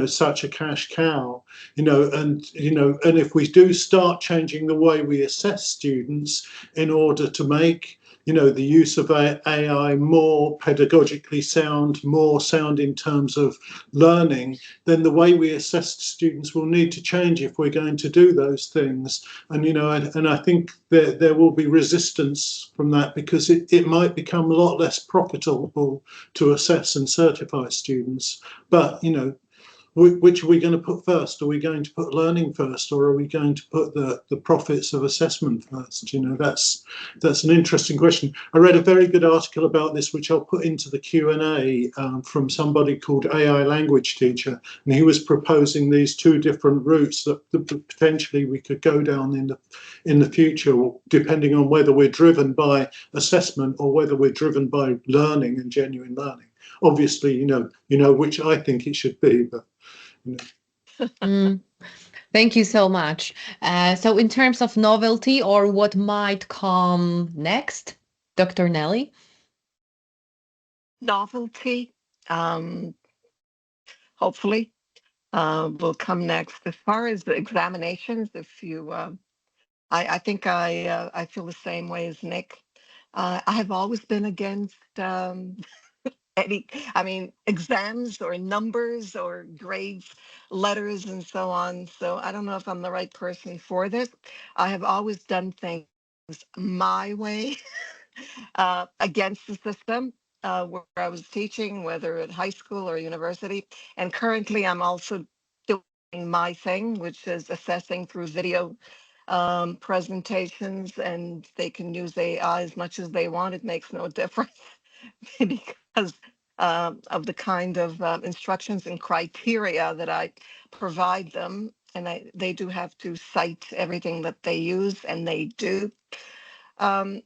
such a cash cow, and if we do start changing the way we assess students in order to make the use of AI more pedagogically sound, more sound in terms of learning, then the way we assess students will need to change if we're going to do those things. And I think there will be resistance from that, because it might become a lot less profitable to assess and certify students. But which are we going to put first? Are we going to put learning first, or are we going to put the profits of assessment first? That's an interesting question. I read a very good article about this, which I'll put into the Q&A, from somebody called AI Language Teacher, and he was proposing these two different routes that potentially we could go down in the future, depending on whether we're driven by assessment or whether we're driven by learning and genuine learning. Obviously, which I think it should be, but. Mm, thank you so much. So, in terms of novelty or what might come next, Dr. Nellie? Novelty, hopefully, will come next. As far as the examinations, if you, I think I feel the same way as Nik. I have always been against exams or numbers or grades, letters, and so on. So I don't know if I'm the right person for this. I have always done things my way, against the system, where I was teaching, whether at high school or university. And currently, I'm also doing my thing, which is assessing through video presentations, and they can use AI as much as they want. It makes no difference because of the kind of instructions and criteria that I provide them. And they do have to cite everything that they use, and they do. Um,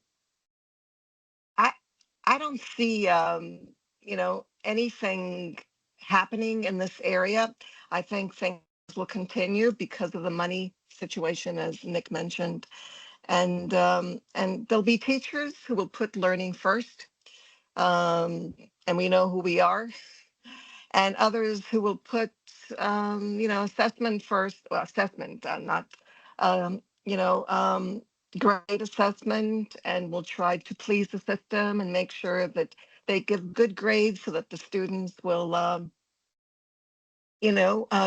I I don't see anything happening in this area. I think things will continue because of the money situation, as Nik mentioned, and there'll be teachers who will put learning first, and we know who we are, and others who will put assessment first. Well, assessment, not um, you know um, grade assessment, and will try to please the system and make sure that they give good grades so that the students will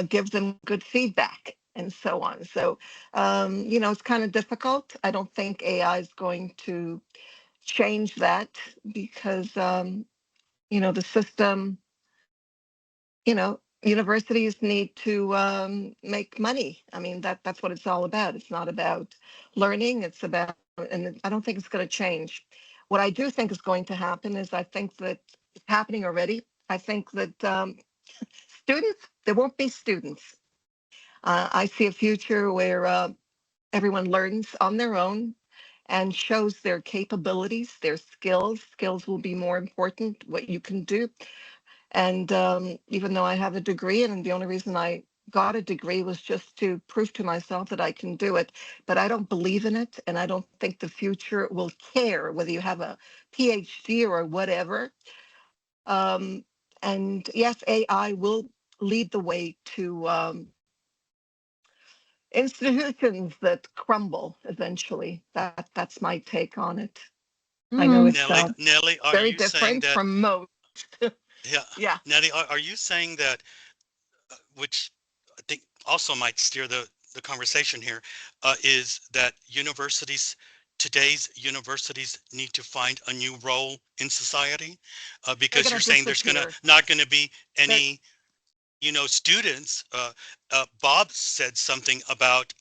give them good feedback and so on. So it's kind of difficult. I don't think AI is going to change that, because the system, universities need to make money. I mean, that's what it's all about. It's not about learning. It's about, and I don't think it's going to change. What I do think is going to happen is, I think that it's happening already. I think that students, there won't be students. I see a future where everyone learns on their own and shows their capabilities, their skills. Skills will be more important, what you can do. And even though I have a degree, and the only reason I got a degree was just to prove to myself that I can do it, but I don't believe in it, and I don't think the future will care whether you have a PhD or whatever. And yes, AI will lead the way to institutions that crumble eventually. That's my take on it. I know it's Nellie, are very you saying different that? from most. Yeah, Yeah, Nellie, are you saying that, which I think also might steer the conversation here, is that today's universities need to find a new role in society, they're because gonna you're saying there's disappear. not gonna be They're, any, students. Bob said something about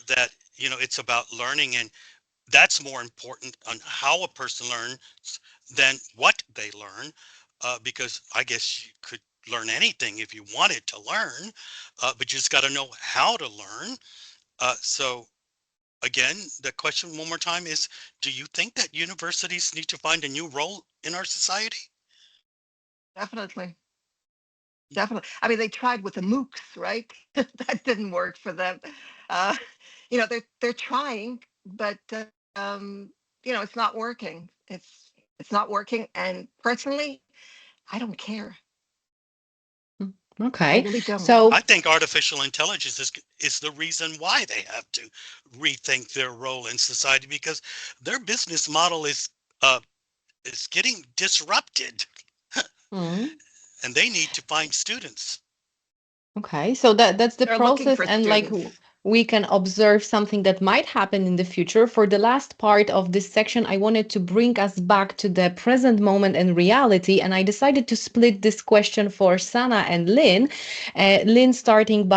that, it's about learning, and that's more important on how a person learns than what they learn, because I guess you could learn anything if you wanted to learn, but you just got to know how to learn. So again, the question one more time is, do you think that universities need to find a new role in our society? definitely. Definitely. I mean, they tried with the MOOCs, right? That didn't work for them. Uh, they're trying, but it's not working. It's not working. And personally, I don't care. I Okay. really don't. So I think artificial intelligence is the reason why they have to rethink their role in society, because their business model is getting disrupted, mm, and they need to find students. okay, so that's the They're looking process, for and like students. we can observe something that might happen in the future. For the last part of this section, I wanted to bring us back to the present moment and reality, and I decided to split this question for Sanaa and Lynn. Lynn, starting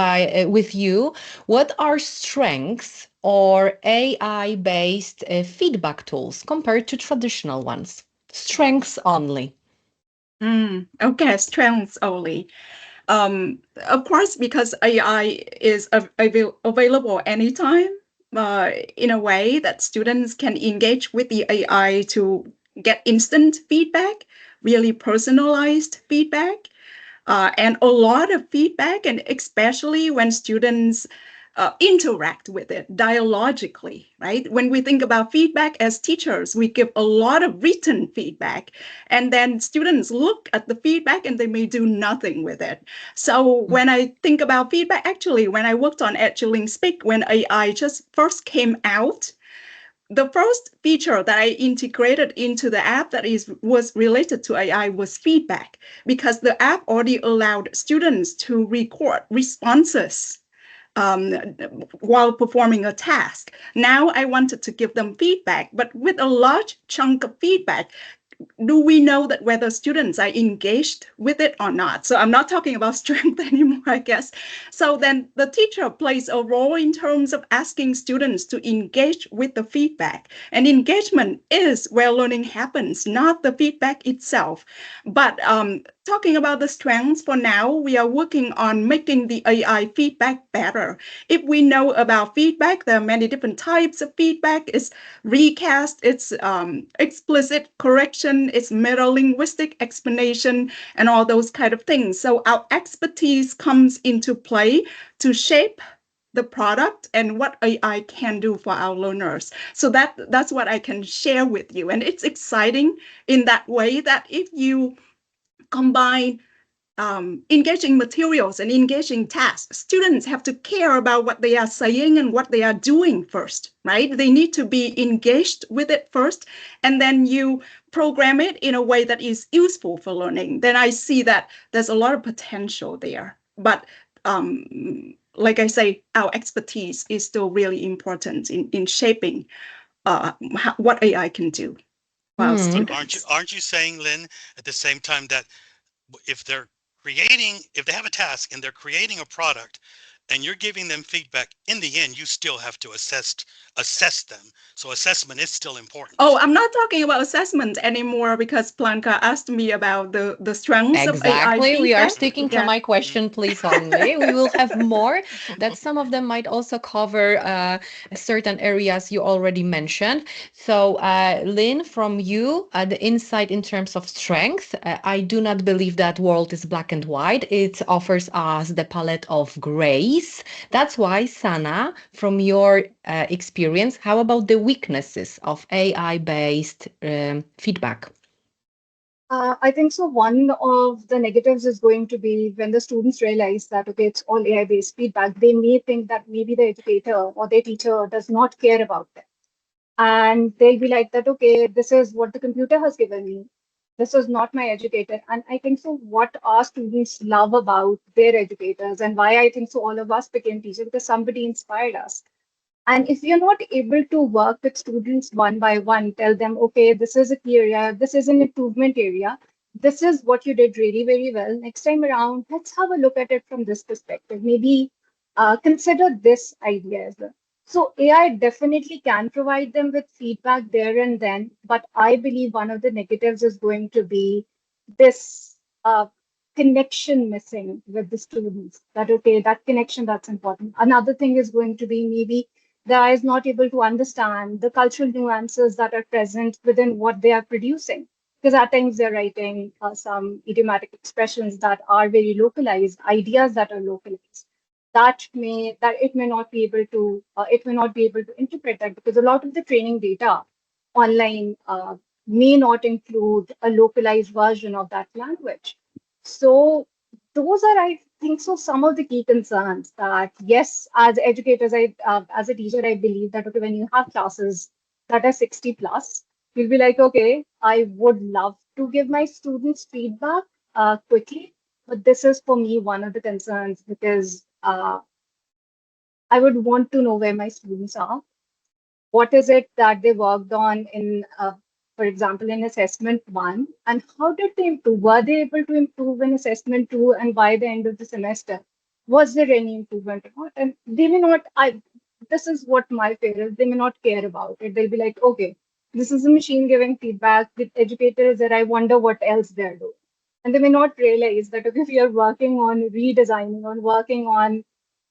with you, what are strengths or AI-based feedback tools compared to traditional ones? Strengths only. Okay, strengths only. Of course, because AI is available anytime, in a way that students can engage with the AI to get instant feedback, really personalized feedback, and a lot of feedback, and especially when students interact with it dialogically, right? When we think about feedback as teachers, we give a lot of written feedback, and then students look at the feedback and they may do nothing with it. So when I think about feedback, actually, when I worked on Edulink Speak, when AI just first came out, the first feature that I integrated into the app that was related to AI was feedback, because the app already allowed students to record responses while performing a task. Now I wanted to give them feedback, but with a large chunk of feedback, do we know that whether students are engaged with it or not? So I'm not talking about strength anymore, I guess. So then the teacher plays a role in terms of asking students to engage with the feedback. And engagement is where learning happens, not the feedback itself. But talking about the strengths, for now, we are working on making the AI feedback better. If we know about feedback, there are many different types of feedback. It's recast, it's explicit correction, it's meta-linguistic explanation, and all those kind of things. So our expertise comes into play to shape the product and what AI can do for our learners. So that's what I can share with you. And it's exciting in that way, that if you combine engaging materials and engaging tasks, students have to care about what they are saying and what they are doing first, right? They need to be engaged with it first, and then you program it in a way that is useful for learning. Then I see that there's a lot of potential there. But like I say, our expertise is still really important in shaping what AI can do for our But students. aren't you saying, Lynn, at the same time, that if they have a task and they're creating a product, and you're giving them feedback, in the end, you still have to assess them. So assessment is still important. Oh, I'm not talking about assessment anymore because Blanca asked me about the strengths of AI Exactly. We are feedback. sticking to Yeah. my question, please, only. We will have more, that some of them might also cover certain areas you already mentioned. So, Lynn, from you, the insight in terms of strength, I do not believe that world is black and white. It offers us the palette of grays. That's why, Sanaa, from your experience, how about the weaknesses of AI-based feedback? I think so. One of the negatives is going to be when the students realize that, okay, it's all AI-based feedback, they may think that maybe the educator or their teacher does not care about them. And they'll be like that, okay, this is what the computer has given me. This is not my educator. And I think so what our students love about their educators and why I think so all of us became teachers, because somebody inspired us. And if you're not able to work with students one by one, tell them, okay, this is a key area, this is an improvement area, this is what you did really very well. Next time around, let's have a look at it from this perspective. Maybe consider this idea as well. So AI definitely can provide them with feedback there and then, but I believe one of the negatives is going to be this connection missing with the students. That, okay, that connection, that's important. Another thing is going to be maybe the eye is not able to understand the cultural nuances that are present within what they are producing. Because at times they're writing some idiomatic expressions that are very localized, ideas that are localized. That it may not be able to interpret that, because a lot of the training data online may not include a localized version of that language. So those are, I think so, some of the key concerns that, yes, as educators, as a teacher, I believe that, okay, when you have classes that are 60 plus, you'll be like, okay, I would love to give my students feedback quickly, but this is for me one of the concerns, because I would want to know where my students are. What is it that they worked on in, for example, in assessment one, and how did they improve? Were they able to improve in assessment two, and by the end of the semester, was there any improvement or not? And they may not, this is what my fear is, they may not care about it. They'll be like, okay, this is a machine giving feedback. The educator is there, I wonder what else they're doing. And they may not realize that, okay, if you're working on redesigning, on working on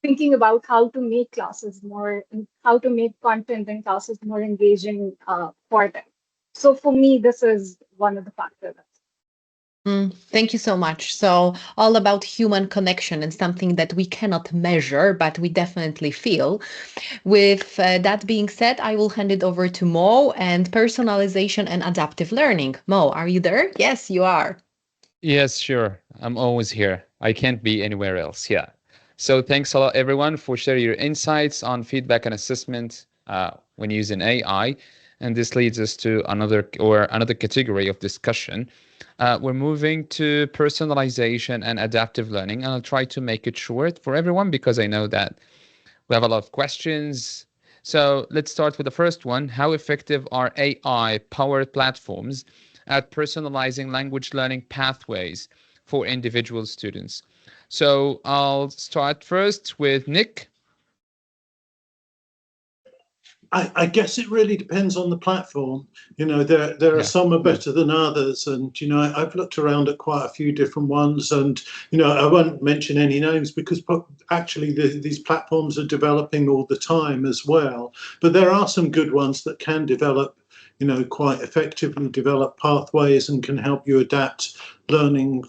thinking about how to make classes more, how to make content in classes more engaging for them. So for me, this is one of the factors. Thank you so much. So, all about human connection and something that we cannot measure, but we definitely feel. With that being said, I will hand it over to Mo and personalization and adaptive learning. Mo, are you there? Yes, you are. Yes, sure. I'm always here. I can't be anywhere else. Yeah. So thanks a lot, everyone, for sharing your insights on feedback and assessment when using AI. And this leads us to another category of discussion. We're moving to personalization and adaptive learning, and I'll try to make it short for everyone because I know that we have a lot of questions. So let's start with the first one. How effective are AI-powered platforms at personalizing language learning pathways for individual students? So I'll start first with Nik. I guess it really depends on the platform. You know, there are some are better than others, and you know, I've looked around at quite a few different ones, and you know, I won't mention any names because actually these platforms are developing all the time as well. But there are some good ones that can develop, you know, quite effectively develop pathways and can help you adapt learning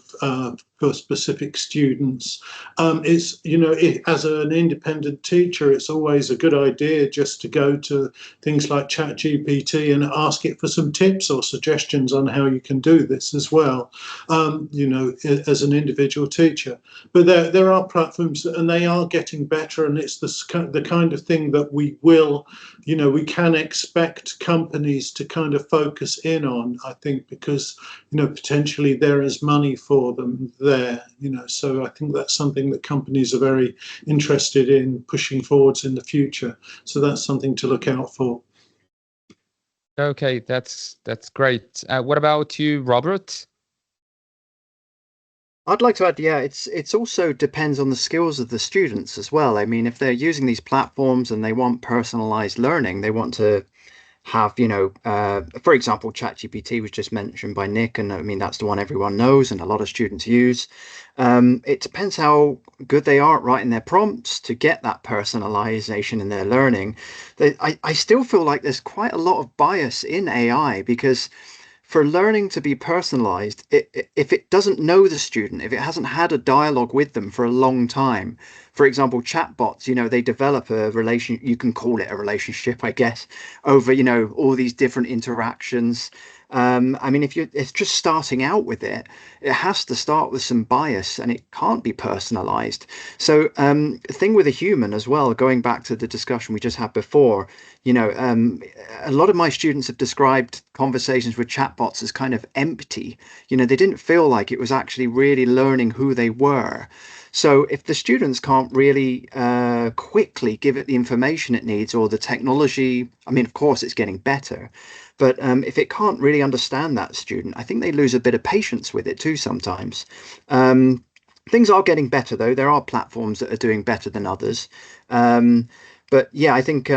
for specific students. It's, you know, as an independent teacher, it's always a good idea just to go to things like ChatGPT and ask it for some tips or suggestions on how you can do this as well, you know, as an individual teacher. But there are platforms and they are getting better, and it's the kind of thing that we will, you know, we can expect companies to kind of focus in on, I think, because, you know, potentially there is money for them there, you know, so I think that's something that companies are very interested in pushing forwards in the future. So that's something to look out for. Okay, that's great. What about you, Robert? I'd like to add, yeah, it's also depends on the skills of the students as well. I mean, if they're using these platforms and they want personalized learning, they want to have, for example, ChatGPT was just mentioned by Nick, and I mean, that's the one everyone knows and a lot of students use. It depends how good they are at writing their prompts to get that personalization in their learning. I still feel like there's quite a lot of bias in AI because for learning to be personalized, if it doesn't know the student, if it hasn't had a dialogue with them for a long time, for example, chatbots, they develop a relation, you can call it a relationship, I guess, over, all these different interactions. I mean, it's just starting out with it, it has to start with some bias and it can't be personalized. So, the thing with a human as well, going back to the discussion we just had before, a lot of my students have described conversations with chatbots as kind of empty. They didn't feel like it was actually really learning who they were. So if the students can't really quickly give it the information it needs or the technology, I mean, of course, it's getting better. But if it can't really understand that student, I think they lose a bit of patience with it too sometimes. Things are getting better, though. There are platforms that are doing better than others. But yeah, I think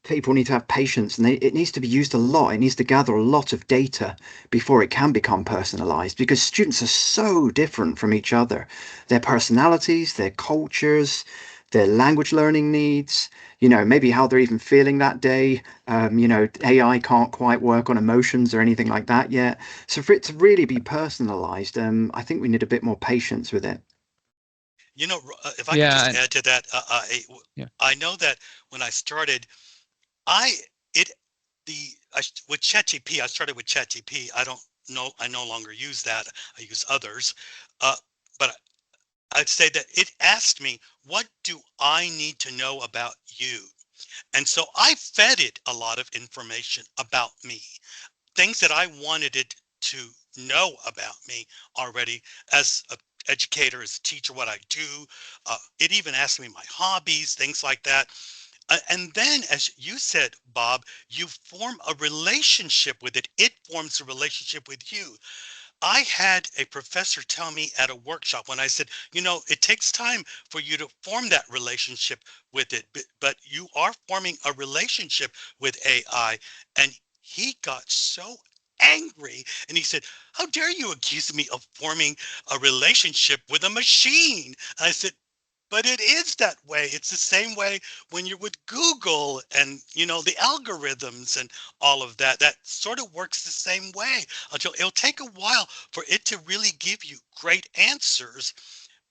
people need to have patience, and it needs to be used a lot. It needs to gather a lot of data before it can become personalized, because students are so different from each other. Their personalities, their cultures, their language learning needs, maybe how they're even feeling that day. AI can't quite work on emotions or anything like that yet. So for it to really be personalized, I think we need a bit more patience with it. If I could Yeah, just add to that, yeah. I know that when I started, I it the I, with ChatGPT, I started with ChatGPT. I don't know, I no longer use that. I use others, but I'd say that it asked me, "What do I need to know about you?" And so I fed it a lot of information about me, things that I wanted it to know about me already as a educator, as a teacher, what I do. It even asked me my hobbies, things like that. And then, as you said, Bob, you form a relationship with it. It forms a relationship with you. I had a professor tell me at a workshop when I said, it takes time for you to form that relationship with it, but you are forming a relationship with AI. And he got so angry and he said, "How dare you accuse me of forming a relationship with a machine?" I said, "But it is that way. It's the same way when you're with Google and, the algorithms and all of that. That sort of works the same way until it'll take a while for it to really give you great answers."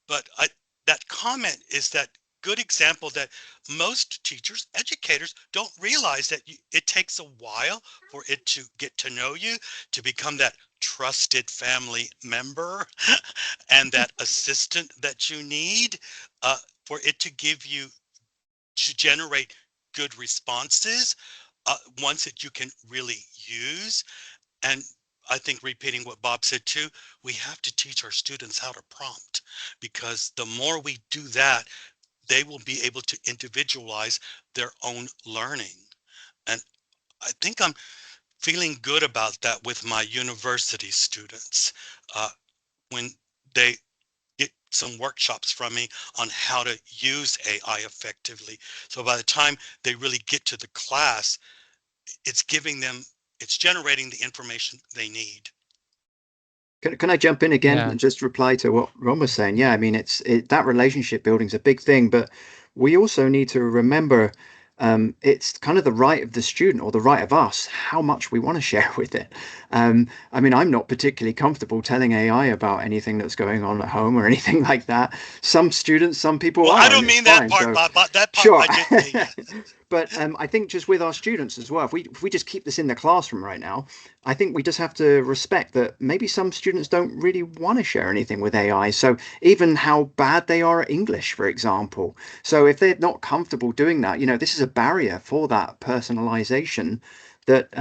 But that comment is that good example that most teachers, educators don't realize that it takes a while for it to get to know you, to become that trusted family member and that assistant that you need, for it to give you, to generate good responses, ones that you can really use. And I think, repeating what Bob said too, we have to teach our students how to prompt, because the more we do that, they will be able to individualize their own learning. And I think I'm feeling good about that with my university students, when they get some workshops from me on how to use AI effectively. So by the time they really get to the class, it's giving them, it's generating the information they need. Can I jump in again Yeah. and just reply to what Ron was saying? Yeah, I mean, that relationship building is a big thing, but we also need to remember it's kind of the right of the student or the right of us how much we want to share with it. I mean, I'm not particularly comfortable telling AI about anything that's going on at home or anything like that. Some students, some people Well, are, I and don't it's mean that fine. part, So Bob, but that part sure. I did say, yeah. But I think just with our students as well, if we just keep this in the classroom right now, I think we just have to respect that maybe some students don't really want to share anything with AI. So even how bad they are at English, for example. So if they're not comfortable doing that, this is a barrier for that personalization that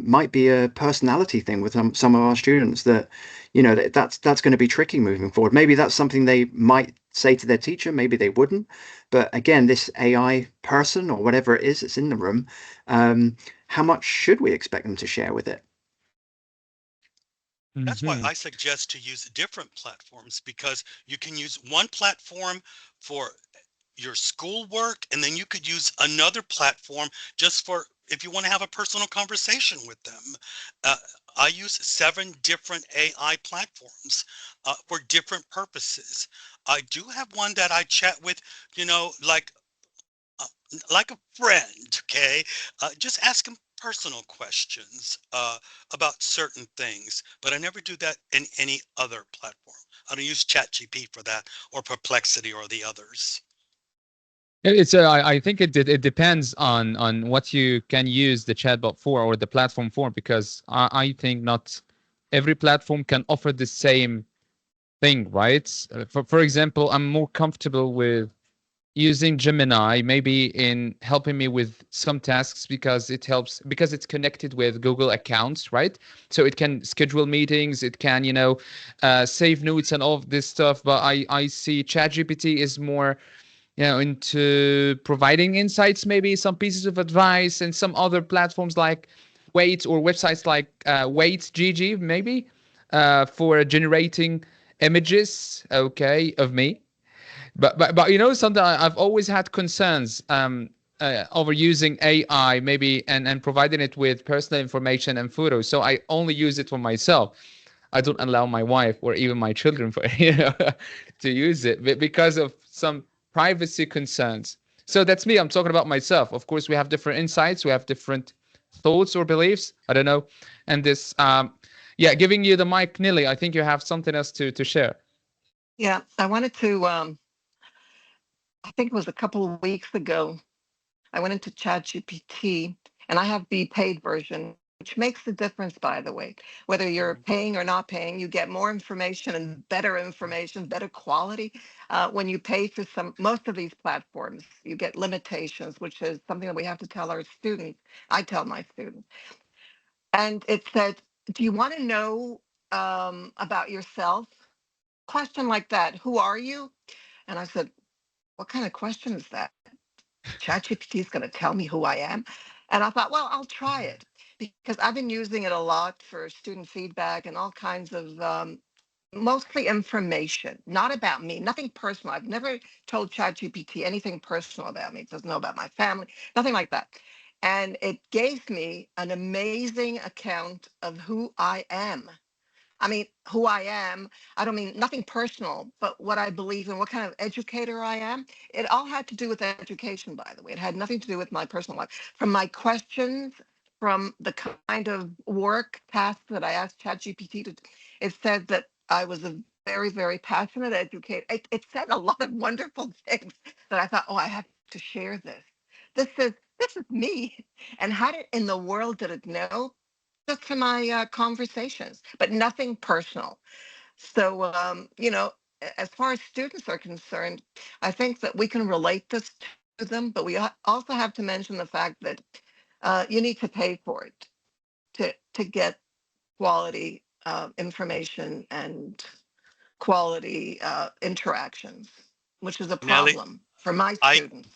might be a personality thing with some of our students that, that's going to be tricky moving forward. Maybe that's something they might say to their teacher, maybe they wouldn't. But again, this AI person or whatever it is that's in the room, how much should we expect them to share with it? That's why Mhm. I suggest to use different platforms, because you can use one platform for your schoolwork, and then you could use another platform just for if you want to have a personal conversation with them. Uh, I use 7 different AI platforms for different purposes. I do have one that I chat with, you know, uh, like a friend, okay? Just ask them personal questions about certain things, but I never do that in any other platform. I don't use ChatGPT for that, or Perplexity, or the others. It's I think it depends on what you can use the chatbot for or the platform for, because I think not every platform can offer the same thing, right? For example, I'm more comfortable with using Gemini maybe in helping me with some tasks because it helps, because it's connected with Google accounts, right? So it can schedule meetings, it can, save notes and all of this stuff. But I see ChatGPT is more, into providing insights, maybe some pieces of advice, and some other platforms like Wait, or websites like Wait GG maybe, for generating images, okay, of me. But something I've always had concerns over using AI maybe, and providing it with personal information and photos. So I only use it for myself. I don't allow my wife or even my children for to use it because of some privacy concerns. So that's me. I'm talking about myself. Of course, we have different insights. We have different thoughts or beliefs. I don't know. And this, yeah, giving you the mic, Nelly. I think you have something else to share. Yeah, I wanted to, I think it was a couple of weeks ago, I went into ChatGPT, and I have the paid version, which makes the difference, by the way. Whether you're paying or not paying, you get more information and better information, better quality. When you pay for most of these platforms, you get limitations, which is something that we have to tell our students. I tell my students. And it said, do you want to know about yourself? Question like that. Who are you? And I said, what kind of question is that? ChatGPT is going to tell me who I am. And I thought, well, I'll try it, because I've been using it a lot for student feedback and all kinds of mostly information, not about me, nothing personal. I've never told ChatGPT anything personal about me. It doesn't know about my family, nothing like that. And it gave me an amazing account of who I am. I mean, who I am, I don't mean nothing personal, but what I believe in, what kind of educator I am. It all had to do with education, by the way. It had nothing to do with my personal life. From my questions, from the kind of work tasks that I asked ChatGPT to, it said that I was a very, very passionate educator. It said a lot of wonderful things that I thought, oh, I have to share this. This is me. And how in the world did it know? Just to my conversations, but nothing personal. So, as far as students are concerned, I think that we can relate this to them, but we also have to mention the fact that you need to pay for it to get quality information and quality interactions, which is a Nellie, problem for my I students.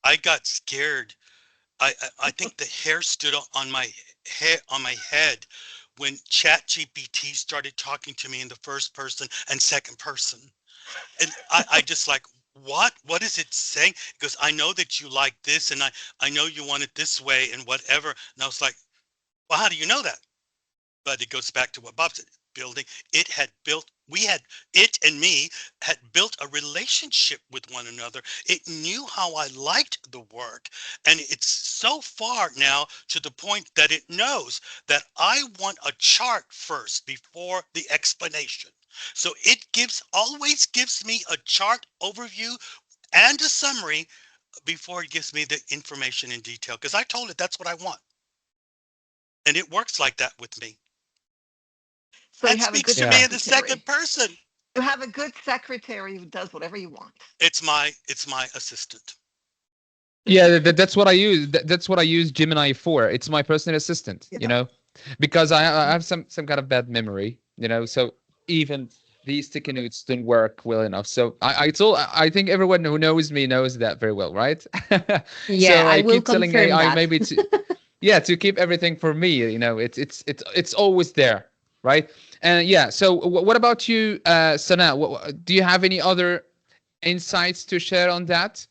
I got scared. I think the hair stood on my head when ChatGPT started talking to me in the first person and second person. And I just like, what is it saying? Because I know that you like this, and I know you want it this way and whatever. And I was like, well, how do you know that? But it goes back to what Bob said. Building it and me had built a relationship with one another. It knew how I liked the work, and it's so far now to the point that it knows that I want a chart first before the explanation. So it always gives me a chart overview and a summary before it gives me the information in detail, because I told it that's what I want, and it works like that with me. So you And have a speaks good to me in the secretary. second person. You have a good secretary who does whatever you want. It's my assistant. Yeah, that's what I use. That's what I use Gemini for. It's my personal assistant, Yeah. because I have some kind of bad memory, so even these sticky notes didn't work well enough. So I think everyone who knows me knows that very well, right? Yeah, So I I will keep telling confirm AI that. maybe to keep everything for me. It's always there. right? And yeah, so what about you, Sanaa? Do you have any other insights to share on that?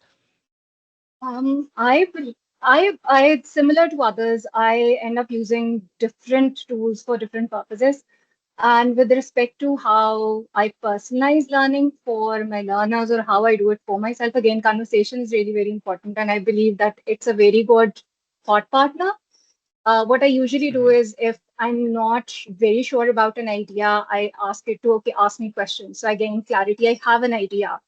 I will. I similar to others. I end up using different tools for different purposes. And with respect to how I personalize learning for my learners or how I do it for myself, again, conversation is really very important. And I believe that it's a very good thought partner. What I usually do Mhm. is if I'm not very sure about an idea, I ask it to, okay, ask me questions. So I gain clarity. I have an idea,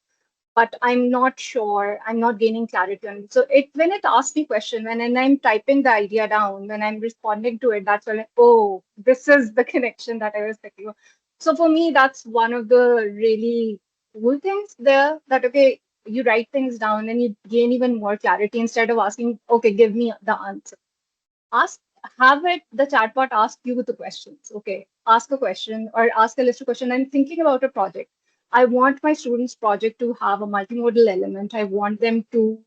but I'm not sure. I'm not gaining clarity on it. So it when it asks me question, when I'm typing the idea down, when I'm responding to it, that's when oh, this is the connection that I was thinking of. So for me, that's one of the really cool things there. That okay, you write things down and you gain even more clarity instead of asking, okay, give me the answer. Ask have it the chatbot ask you the questions. Okay, ask a question or ask a list of questions. I'm thinking about a project. I want my students' project to have a multimodal element. I want them to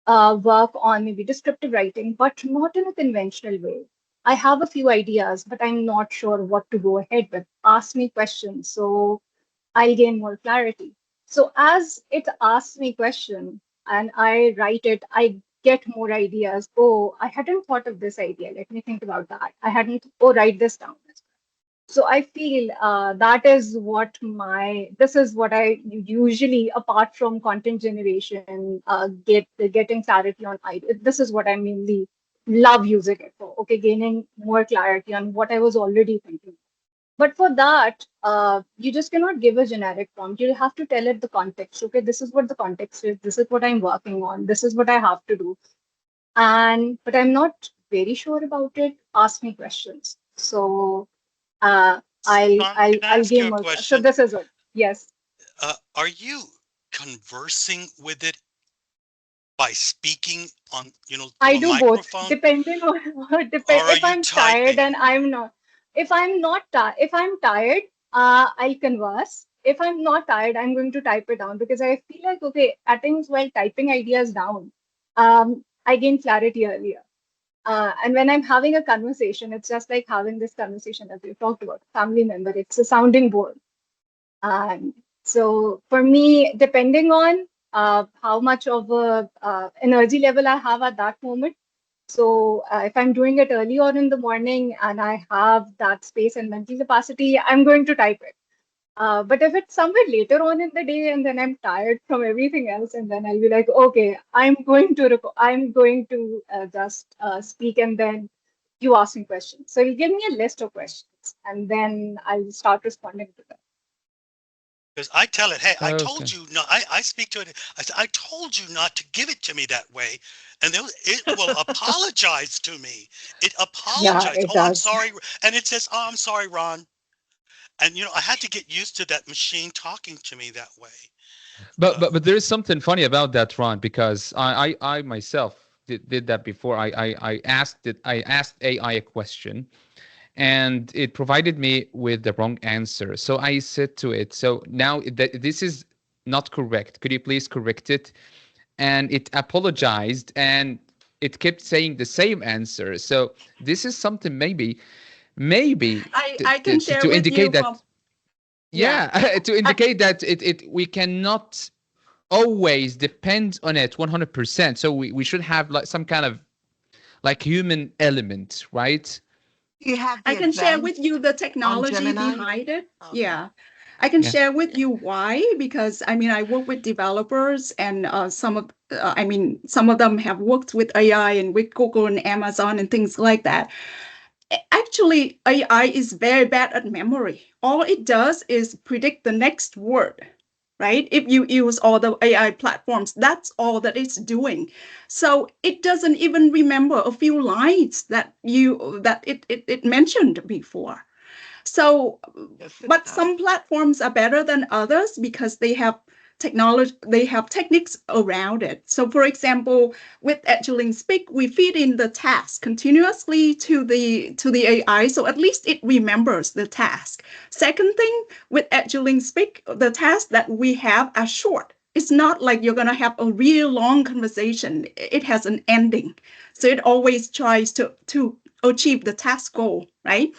work on maybe descriptive writing, but not in a conventional way. I have a few ideas, but I'm not sure what to go ahead with. Ask me questions so I'll gain more clarity. So as it asks me question and I write it, I get more ideas. Oh, I hadn't thought of this idea. Let me think about that. I hadn't, oh, write this down. So I feel that is what this is what I usually, apart from content generation, getting clarity on ideas. This is what I mainly love using it for. Okay, gaining more clarity on what I was already thinking. But for that, you just cannot give a generic prompt. You have to tell it the context. Okay, this is what the context is. This is what I'm working on. This is what I have to do. And but I'm not very sure about it. Ask me questions. So uh, Can I I'll ask you gain a more. So question? this is it. Yes, Are you conversing with it by speaking on, I through a do both, microphone, depending on or depend. are If you I'm tired typing? and I'm not, if I'm not tired, if I'm tired, I'll converse. If I'm not tired, I'm going to type it down because I feel like okay, at times while typing ideas down, I gain clarity earlier. And when I'm having a conversation, it's just like having this conversation that we've talked about, family member. It's a sounding board. So for me, depending on how much of a energy level I have at that moment. So if I'm doing it early on in the morning and I have that space and mental capacity, I'm going to type it. But if it's somewhere later on in the day and then I'm tired from everything else, and then I'll be like, okay, I'm going to just speak, and then you ask me questions. So you give me a list of questions, and then I'll start responding to them. Because I tell it, hey, I Okay. told you no. I speak to it. I said, I told you not to give it to me that way, and it will apologize to me. It Yeah, apologized. it Oh, I'm does. sorry, and it says, oh, I'm sorry, Ron. And I had to get used to that machine talking to me that way. But there is something funny about that, Ron, because I myself did that before. I asked AI a question, and it provided me with the wrong answer. So I said to it, so now this is not correct. Could you please correct it? And it apologized, and it kept saying the same answer. So this is something maybe I can share to with indicate you from that, yeah. yeah, to I, indicate that it we cannot always depend on it 100%. So we should have like some kind of like human element, right? You have I the can share with advanced you the on technology Gemini? behind it. Okay. Yeah. I can Yeah. share with you why, because I mean, I work with developers, and some of them have worked with AI and with Google and Amazon and things like that. Actually, AI is very bad at memory. All it does is predict the next word, right? If you use all the AI platforms, that's all that it's doing. So it doesn't even remember a few lines that it mentioned before. So, Yes, it but does. some platforms are better than others because they have techniques around it. So, for example, with Edgeling Speak, we feed in the task continuously to the AI, so at least it remembers the task. Second thing, with Edgeling Speak, the tasks that we have are short. It's not like you're going to have a real long conversation. It has an ending. So it always tries to achieve the task goal, right?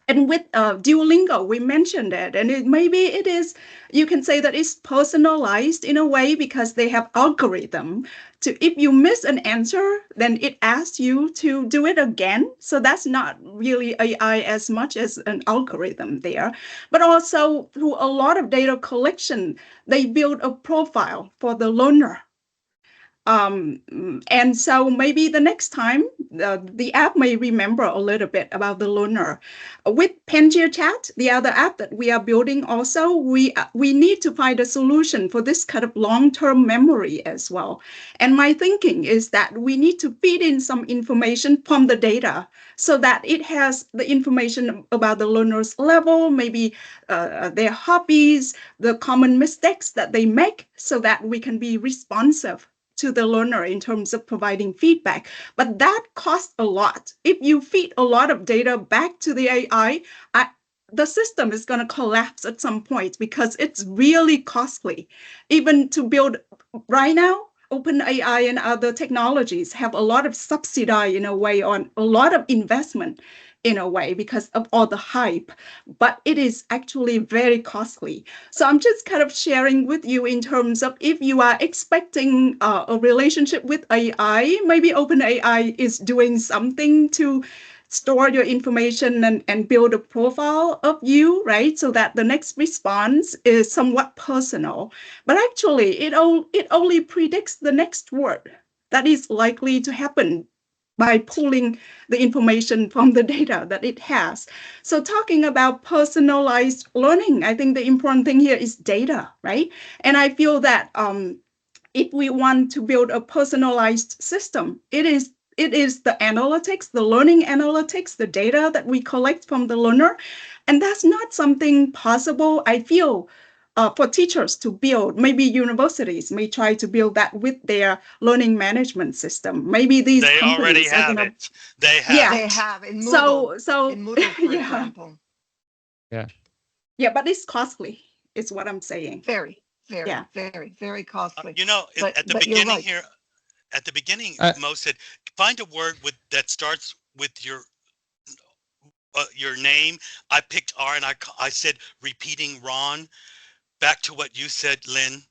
And with Duolingo, we mentioned it, and maybe it is, you can say that it's personalized in a way because they have algorithm. If you miss an answer, then it asks you to do it again. So that's not really AI as much as an algorithm there. But also through a lot of data collection, they build a profile for the learner. And so maybe the next time the app may remember a little bit about the learner. With Pangaea Chat, the other app that we are building also, we need to find a solution for this kind of long-term memory as well. And my thinking is that we need to feed in some information from the data so that it has the information about the learner's level, maybe their hobbies, the common mistakes that they make, so that we can be responsive to the learner in terms of providing feedback. But that costs a lot. If you feed a lot of data back to the AI, the system is going to collapse at some point because it's really costly. Even to build right now, OpenAI and other technologies have a lot of subsidy in a way on a lot of investment in a way because of all the hype, but it is actually very costly. So I'm just kind of sharing with you in terms of if you are expecting a relationship with AI, maybe OpenAI is doing something to store your information and build a profile of you, right? So that the next response is somewhat personal. But actually, it only predicts the next word that is likely to happen by pulling the information from the data that it has. So talking about personalized learning, I think the important thing here is data, right? And I feel that if we want to build a personalized system, it is the analytics, the learning analytics, the data that we collect from the learner. And that's not something possible, I feel, for teachers to build. Maybe universities may try to build that with their learning management system. Maybe these They already companies are have gonna, it. They have yeah. They it. have in Moodle, So in Moodle, for yeah, example. yeah, but it's costly, is what I'm saying. Very, very, Yeah. very, very costly. You know, But at the you're beginning right. here, at the beginning, Uh, Mo said, find a word that starts with your name. I picked R, and I said repeating Ron. Back to what you said, Lynn.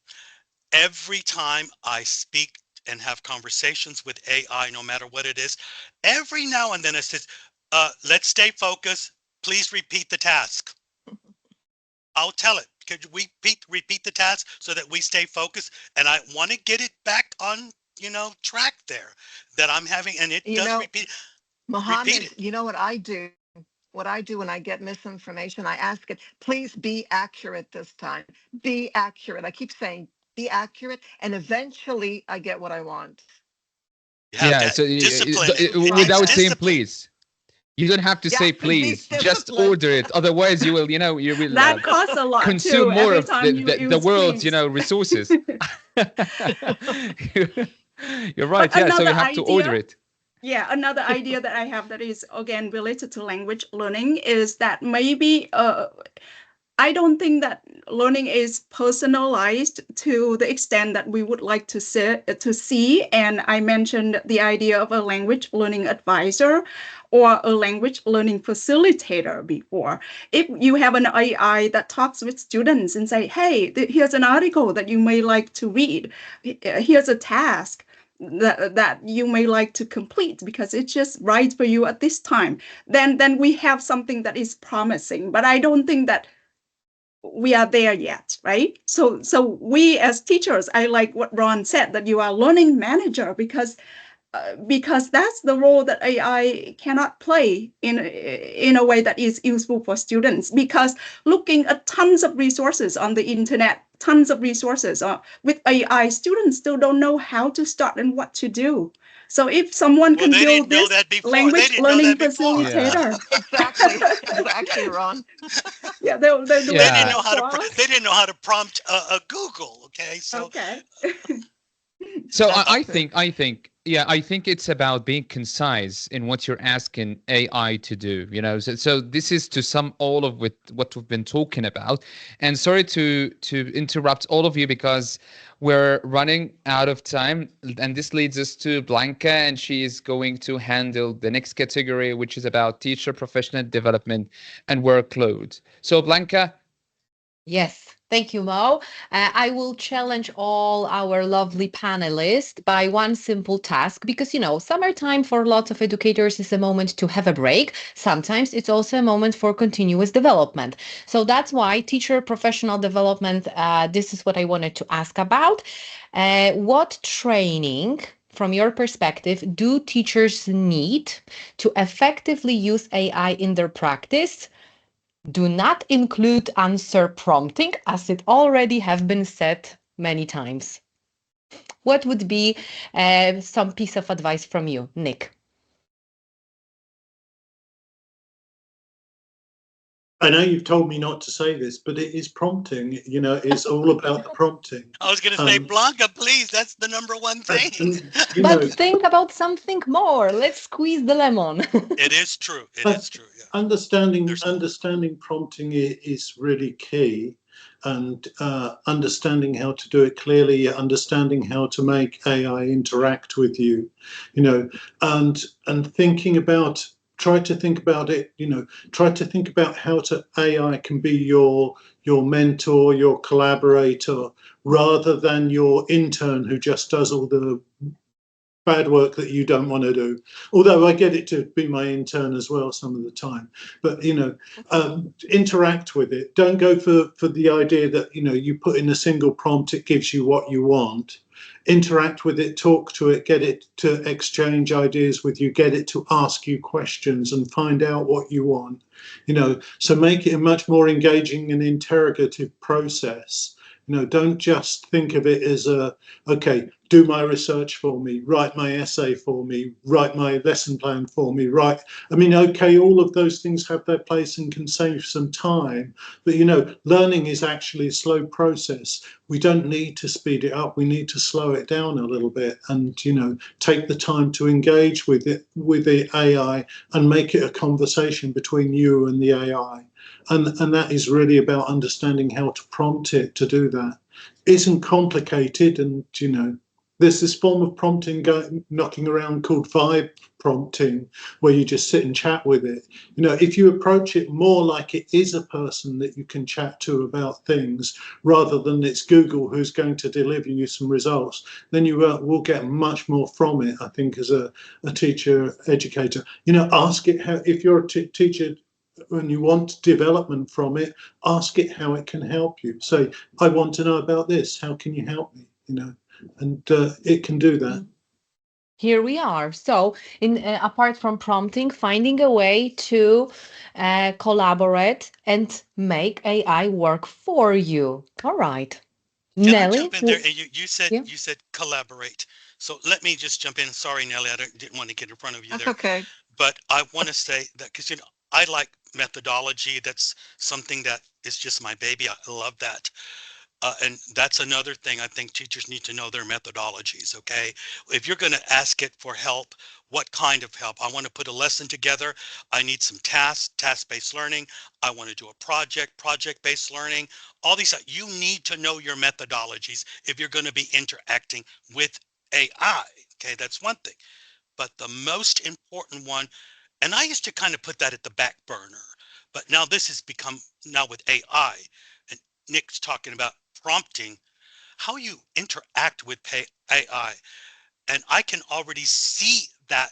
Every time I speak and have conversations with AI, no matter what it is, every now and then it says, let's stay focused. Please repeat the task. I'll tell it. Could we repeat the task so that we stay focused? And I want to get it back on, track there that I'm having, and it does repeat. Mohammed, it. you know what I do? What I do when I get misinformation, I ask it, please be accurate this time. Be accurate. I keep saying, be accurate. And eventually I get what I want. You have Yeah, that so discipline. It without takes saying discipline. please. You don't have to You say have to be please, just disciplined. order it. Otherwise, you will That costs a lot consume too, more every of time you the use world's, please. resources. You're right. But Yeah, so you another have to order idea, it. yeah, another idea that I have that is again related to language learning is that maybe I don't think that learning is personalized to the extent that we would like to see. And I mentioned the idea of a language learning advisor or a language learning facilitator before. If you have an AI that talks with students and say, hey, here's an article that you may like to read. Here's a task that you may like to complete because it's just right for you at this time, then we have something that is promising. But I don't think that we are there yet, right? So we as teachers, I like what Ron said, that you are learning manager because that's the role that AI cannot play in a way that is useful for students. Because looking at tons of resources on the internet, tons of resources with AI, students still don't know how to start and what to do. So if someone can build this language learning facilitator, exactly, Ron. Yeah, they'll do They didn't know how to. They didn't know how to prompt a Google. Okay, so. Okay. So I think Yeah, I think it's about being concise in what you're asking AI to do. So this is to sum all of with what we've been talking about. And sorry to interrupt all of you because we're running out of time, and this leads us to Blanca, and she is going to handle the next category, which is about teacher professional development and workload. So Blanca. Yes, thank you, Mo. I will challenge all our lovely panelists by one simple task because, summertime for lots of educators is a moment to have a break. Sometimes it's also a moment for continuous development. So that's why teacher professional development, this is what I wanted to ask about. What training, from your perspective, do teachers need to effectively use AI in their practice? Do not include answer prompting, as it already have been said many times. What would be some piece of advice from you, Nik? I know you've told me not to say this, but it is prompting. It's all about the prompting. I was going to say, Blanca, please, that's the number one thing. But think about something more. Let's squeeze the lemon. It is true. It is true. Yeah. Understanding prompting is really key, and understanding how to do it clearly, understanding how to make AI interact with you, and thinking about. Try to think about it. Try to think about how AI can be your mentor, your collaborator, rather than your intern who just does all the bad work that you don't want to do. Although I get it to be my intern as well some of the time. But interact with it. Don't go for the idea that you put in a single prompt, it gives you what you want. Interact with it, talk to it, get it to exchange ideas with you, get it to ask you questions and find out what you want. So make it a much more engaging and interrogative process. Don't just think of it as okay, do my research for me, write my essay for me, write my lesson plan for me, okay, all of those things have their place and can save some time, but learning is actually a slow process. We don't need to speed it up, we need to slow it down a little bit and take the time to engage with the AI and make it a conversation between you and the AI. And that is really about understanding how to prompt it to do that. It isn't complicated, and there's this form of prompting knocking around called vibe prompting, where you just sit and chat with it. If you approach it more like it is a person that you can chat to about things, rather than it's Google who's going to deliver you some results, then you will get much more from it, I think, as a teacher, educator. Ask it how, if you're a teacher, when you want development from it, ask it how it can help you. Say, I want to know about this. How can you help me? And it can do that. Here we are. So, apart from prompting, finding a way to collaborate and make AI work for you. All right. Can I Nellie? jump in there? And you Yeah. said collaborate. So let me just jump in. Sorry, Nellie, I didn't want to get in front of you That's there. okay. But I want to say that because I like methodology. That's something that is just my baby. I love that. And that's another thing I think teachers need to know their methodologies, okay? If you're going to ask it for help, what kind of help? I want to put a lesson together. I need some tasks, task-based learning. I want to do a project-based learning. All these, you need to know your methodologies if you're going to be interacting with AI, okay? That's one thing. But the most important one, and I used to kind of put that at the back burner, but now this has become, now with AI, and Nik's talking about prompting, how you interact with AI. And I can already see that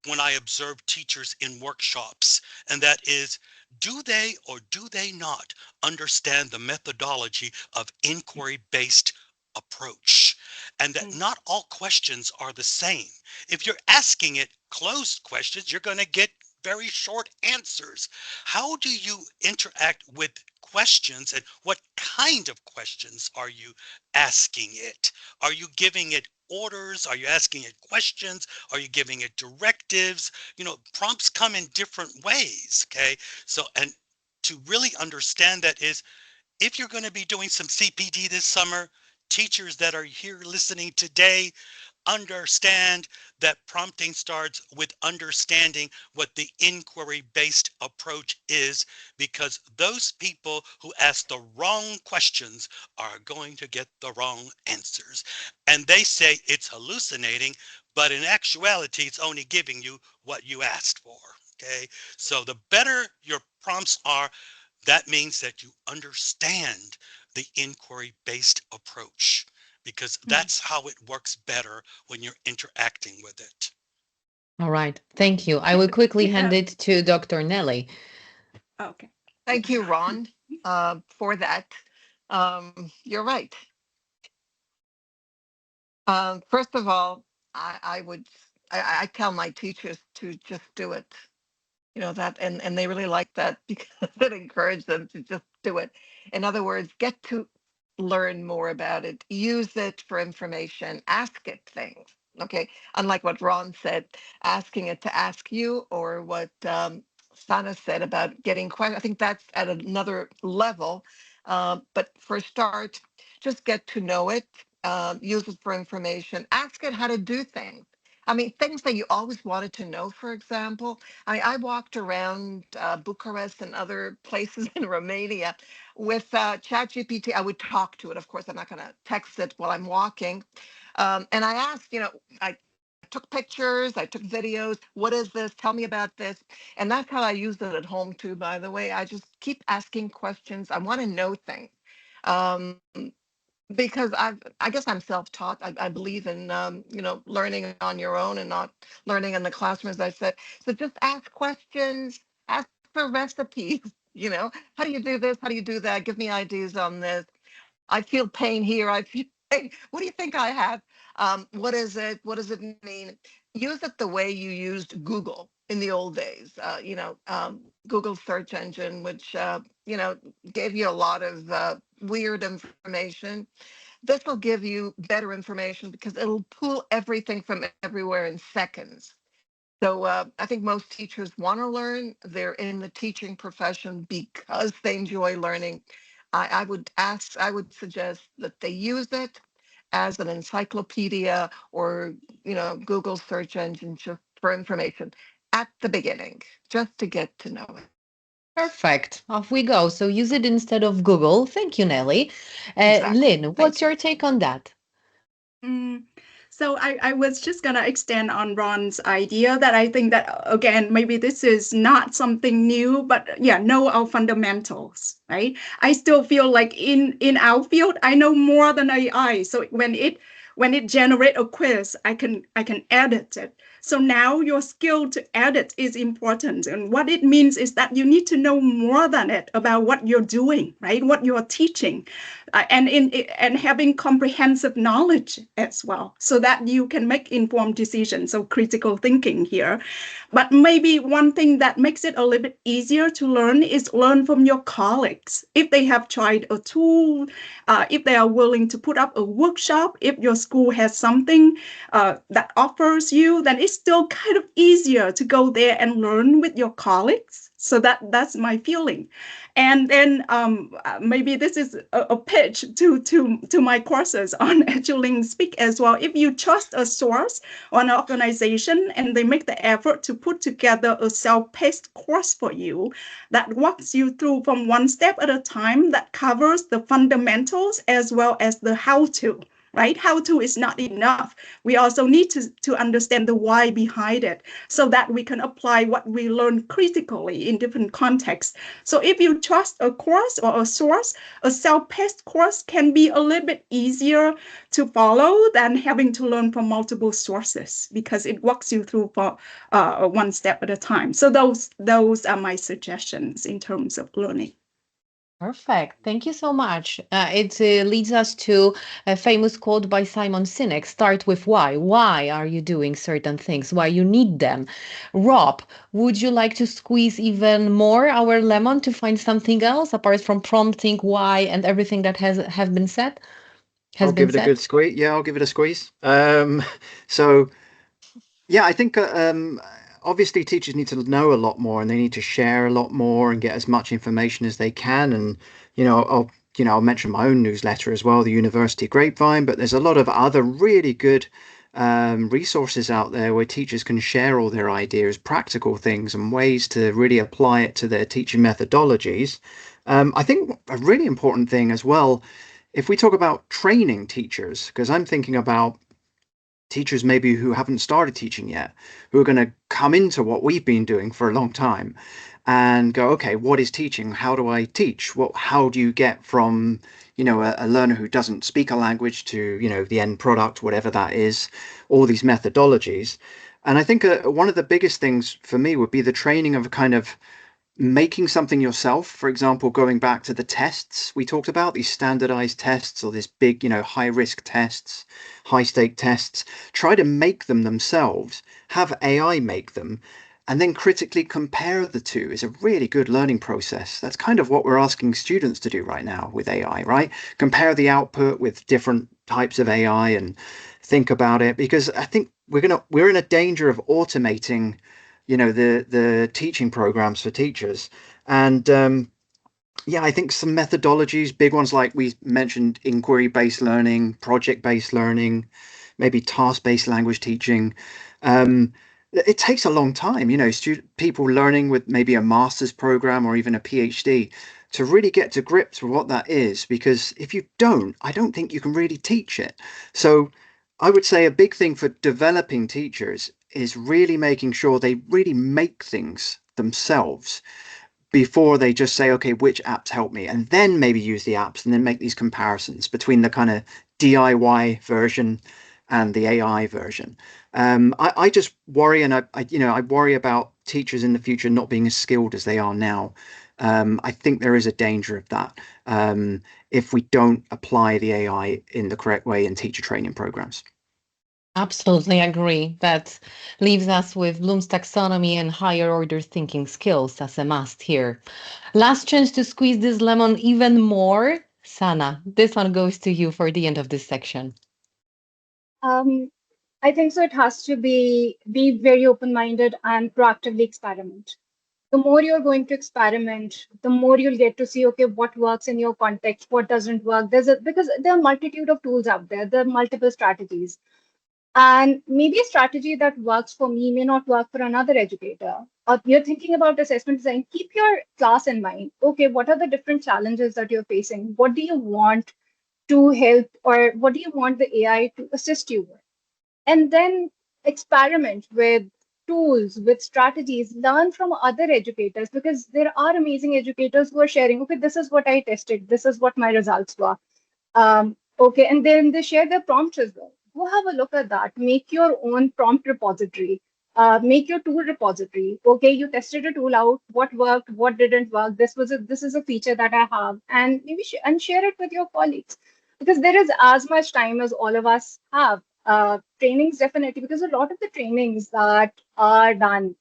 when I observe teachers in workshops, and that is, do they or do they not understand the methodology of inquiry-based approach, and that not all questions are the same. If you're asking it closed questions, you're going to get very short answers. How do you interact with questions, and what kind of questions are you asking it? Are you giving it orders? Are you asking it questions? Are you giving it directives? Prompts come in different ways, okay? So, and to really understand that is, if you're going to be doing some CPD this summer, teachers that are here listening today, understand that prompting starts with understanding what the inquiry-based approach is, because those people who ask the wrong questions are going to get the wrong answers. And they say it's hallucinating, but in actuality, it's only giving you what you asked for, okay? So the better your prompts are, that means that you understand the inquiry-based approach, because that's how it works better when you're interacting with it. All right. Thank you. I will quickly hand it to Dr. Nellie. Okay. Thank you, Ron, for that. You're right. First of all, I tell my teachers to just do it. You know that, and they really like that because it encourages them to just do it. In other words, get to learn more about it, use it for information, ask it things. Okay, unlike what Ron said, asking it to ask you, or what Sanaa said about getting questions. I think that's at another level. But for a start, just get to know it, use it for information, ask it how to do things. I mean, things that you always wanted to know, for example. I walked around Bucharest and other places in Romania with ChatGPT. I would talk to it. Of course, I'm not going to text it while I'm walking. And I asked, I took pictures, I took videos. What is this? Tell me about this. And that's how I use it at home too, by the way. I just keep asking questions. I want to know things. Because I guess I'm self-taught. I believe in learning on your own and not learning in the classroom, as I said. So just ask questions, ask for recipes. How do you do this? How do you do that? Give me ideas on this. I feel pain here. I feel pain. What do you think I have? What is it? What does it mean? Use it the way you used Google in the old days. Google search engine, which gave you a lot of weird information. This will give you better information because it'll pull everything from everywhere in seconds. So I think most teachers want to learn. They're in the teaching profession because they enjoy learning. I would suggest that they use it as an encyclopedia or Google search engine just for information at the beginning, just to get to know it. Perfect. Off we go. So use it instead of Google. Thank you, Nellie. Exactly. Lynn, Thank what's you. your take on that? So I was just going to extend on Ron's idea that I think that, again, maybe this is not something new, but yeah, know our fundamentals, right? I still feel like in our field, I know more than AI. So when it generates a quiz, I can edit it. So now your skill to edit is important. And what it means is that you need to know more than it about what you're doing, right? What you're teaching, and having comprehensive knowledge as well, so that you can make informed decisions. So critical thinking here. But maybe one thing that makes it a little bit easier to learn is learn from your colleagues. If they have tried a tool, if they are willing to put up a workshop, if your school has something that offers you, then it's still kind of easier to go there and learn with your colleagues. So that's my feeling. And then maybe this is a pitch to my courses on EduLink Speak as well. If you trust a source or an organization and they make the effort to put together a self-paced course for you that walks you through from one step at a time, that covers the fundamentals as well as the how-to. Right? How to is not enough. We also need to understand the why behind it so that we can apply what we learn critically in different contexts. So if you trust a course or a source, a self-paced course can be a little bit easier to follow than having to learn from multiple sources, because it walks you through for one step at a time. So those are my suggestions in terms of learning. Perfect. Thank you so much. It leads us to a famous quote by Simon Sinek: start with why. Why are you doing certain things? Why you need them? Rob, would you like to squeeze even more our lemon to find something else apart from prompting why and everything that have been said? I'll give it a good squeeze. Yeah, I'll give it a squeeze. So, yeah, I think obviously teachers need to know a lot more, and they need to share a lot more and get as much information as they can. And I'll mention my own newsletter as well, the University Grapevine, but there's a lot of other really good resources out there where teachers can share all their ideas, practical things, and ways to really apply it to their teaching methodologies. I think a really important thing as well, if we talk about training teachers, because I'm thinking about teachers maybe who haven't started teaching yet, who are going to come into what we've been doing for a long time and go, okay, what is teaching? How do I teach? How do you get from, a learner who doesn't speak a language to, the end product, whatever that is, all these methodologies. And I think one of the biggest things for me would be the training of kind of making something yourself. For example, going back to the tests we talked about, these standardized tests or this big, high risk tests, high stake tests, try to make them themselves, have AI make them, and then critically compare the two is a really good learning process. That's kind of what we're asking students to do right now with AI, right? Compare the output with different types of AI and think about it, because I think we're in a danger of automating the teaching programs for teachers. And I think some methodologies, big ones like we mentioned, inquiry-based learning, project-based learning, maybe task-based language teaching. It takes a long time, people learning with maybe a master's program or even a PhD to really get to grips with what that is, because if you don't, I don't think you can really teach it. So I would say a big thing for developing teachers is really making sure they really make things themselves before they just say, okay, which apps help me? And then maybe use the apps and then make these comparisons between the kind of DIY version and the AI version. I just worry, and I worry about teachers in the future not being as skilled as they are now. I think there is a danger of that if we don't apply the AI in the correct way in teacher training programs. Absolutely agree. That leaves us with Bloom's taxonomy and higher order thinking skills as a must here. Last chance to squeeze this lemon even more. Sana, this one goes to you for the end of this section. I think so. It has to be very open-minded and proactively experiment. The more you're going to experiment, the more you'll get to see, okay, what works in your context, what doesn't work. Because there are a multitude of tools out there. There are multiple strategies. And maybe a strategy that works for me may not work for another educator. You're thinking about assessment design, keep your class in mind. Okay, what are the different challenges that you're facing? What do you want to help, or what do you want the AI to assist you with? And then experiment with tools, with strategies, learn from other educators, because there are amazing educators who are sharing, okay, this is what I tested, this is what my results were. Okay, and then they share their prompts as well. Go have a look at that. Make your own prompt repository. Make your tool repository. Okay, you tested a tool out. What worked? What didn't work? This is a feature that I have, and maybe and share it with your colleagues, because there is as much time as all of us have. Trainings definitely, because a lot of the trainings that are done,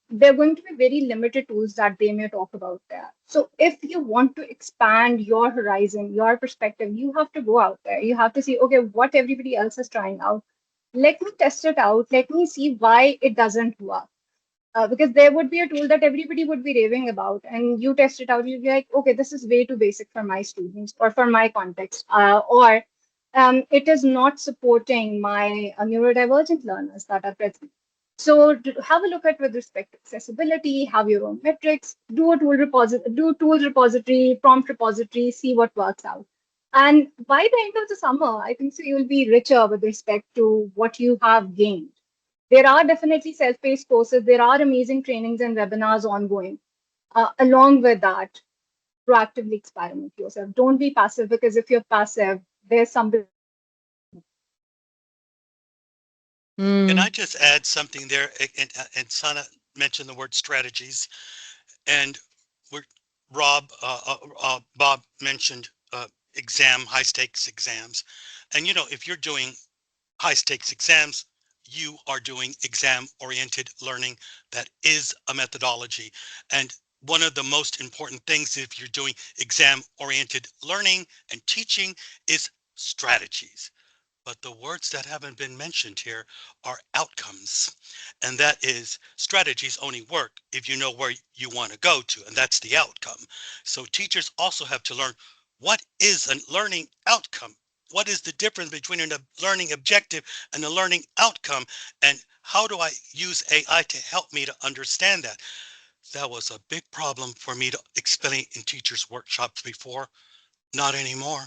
they're going to be very limited tools that they may talk about there. So if you want to expand your horizon, your perspective, you have to go out there. You have to see, okay, what everybody else is trying out. Let me test it out. Let me see why it doesn't work. Because there would be a tool that everybody would be raving about, and you test it out, you'd be like, okay, this is way too basic for my students or for my context, or it is not supporting my neurodivergent learners that are present. So have a look at with respect to accessibility, have your own metrics, do a tool repository, do tools repository, prompt repository, see what works out. And by the end of the summer, I think so you'll be richer with respect to what you have gained. There are definitely self-paced courses. There are amazing trainings and webinars ongoing. Along with that, proactively experiment yourself. Don't be passive, because if you're passive, there's something. Can I just add something there? And Sana mentioned the word strategies, and we're Bob mentioned high stakes exams, and if you're doing high stakes exams, you are doing exam oriented learning. That is a methodology, and one of the most important things if you're doing exam oriented learning and teaching is strategies. But the words that haven't been mentioned here are outcomes. And that is, strategies only work if you know where you want to go to, and that's the outcome. So teachers also have to learn what is a learning outcome. what is the difference between a learning objective and a learning outcome, and how do I use AI to help me to understand that? That was a big problem for me to explain in teachers' workshops before. Not anymore,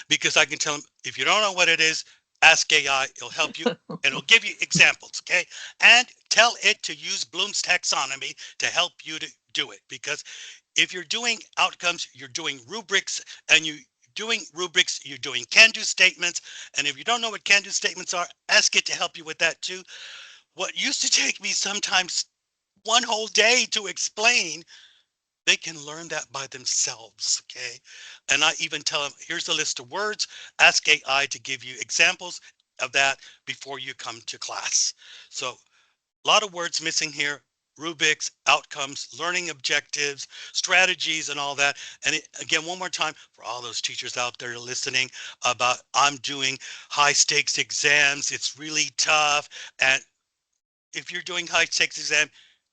because I can tell them, if you don't know what it is, ask AI, it'll help you, and it'll give you examples, okay? And tell it to use Bloom's taxonomy to help you to do it, because if you're doing outcomes, you're doing rubrics, and you're doing can-do statements, and if you don't know what can-do statements are, ask it to help you with that too. What used to take me sometimes one whole day to explain, they can learn that by themselves, okay? And I even tell them, here's a list of words, ask AI to give you examples of that before you come to class. So a lot of words missing here: rubrics, outcomes, learning objectives, strategies, and all that. And again, one more time, for all those teachers out there listening about, I'm doing high stakes exams, it's really tough. And if you're doing high stakes exam,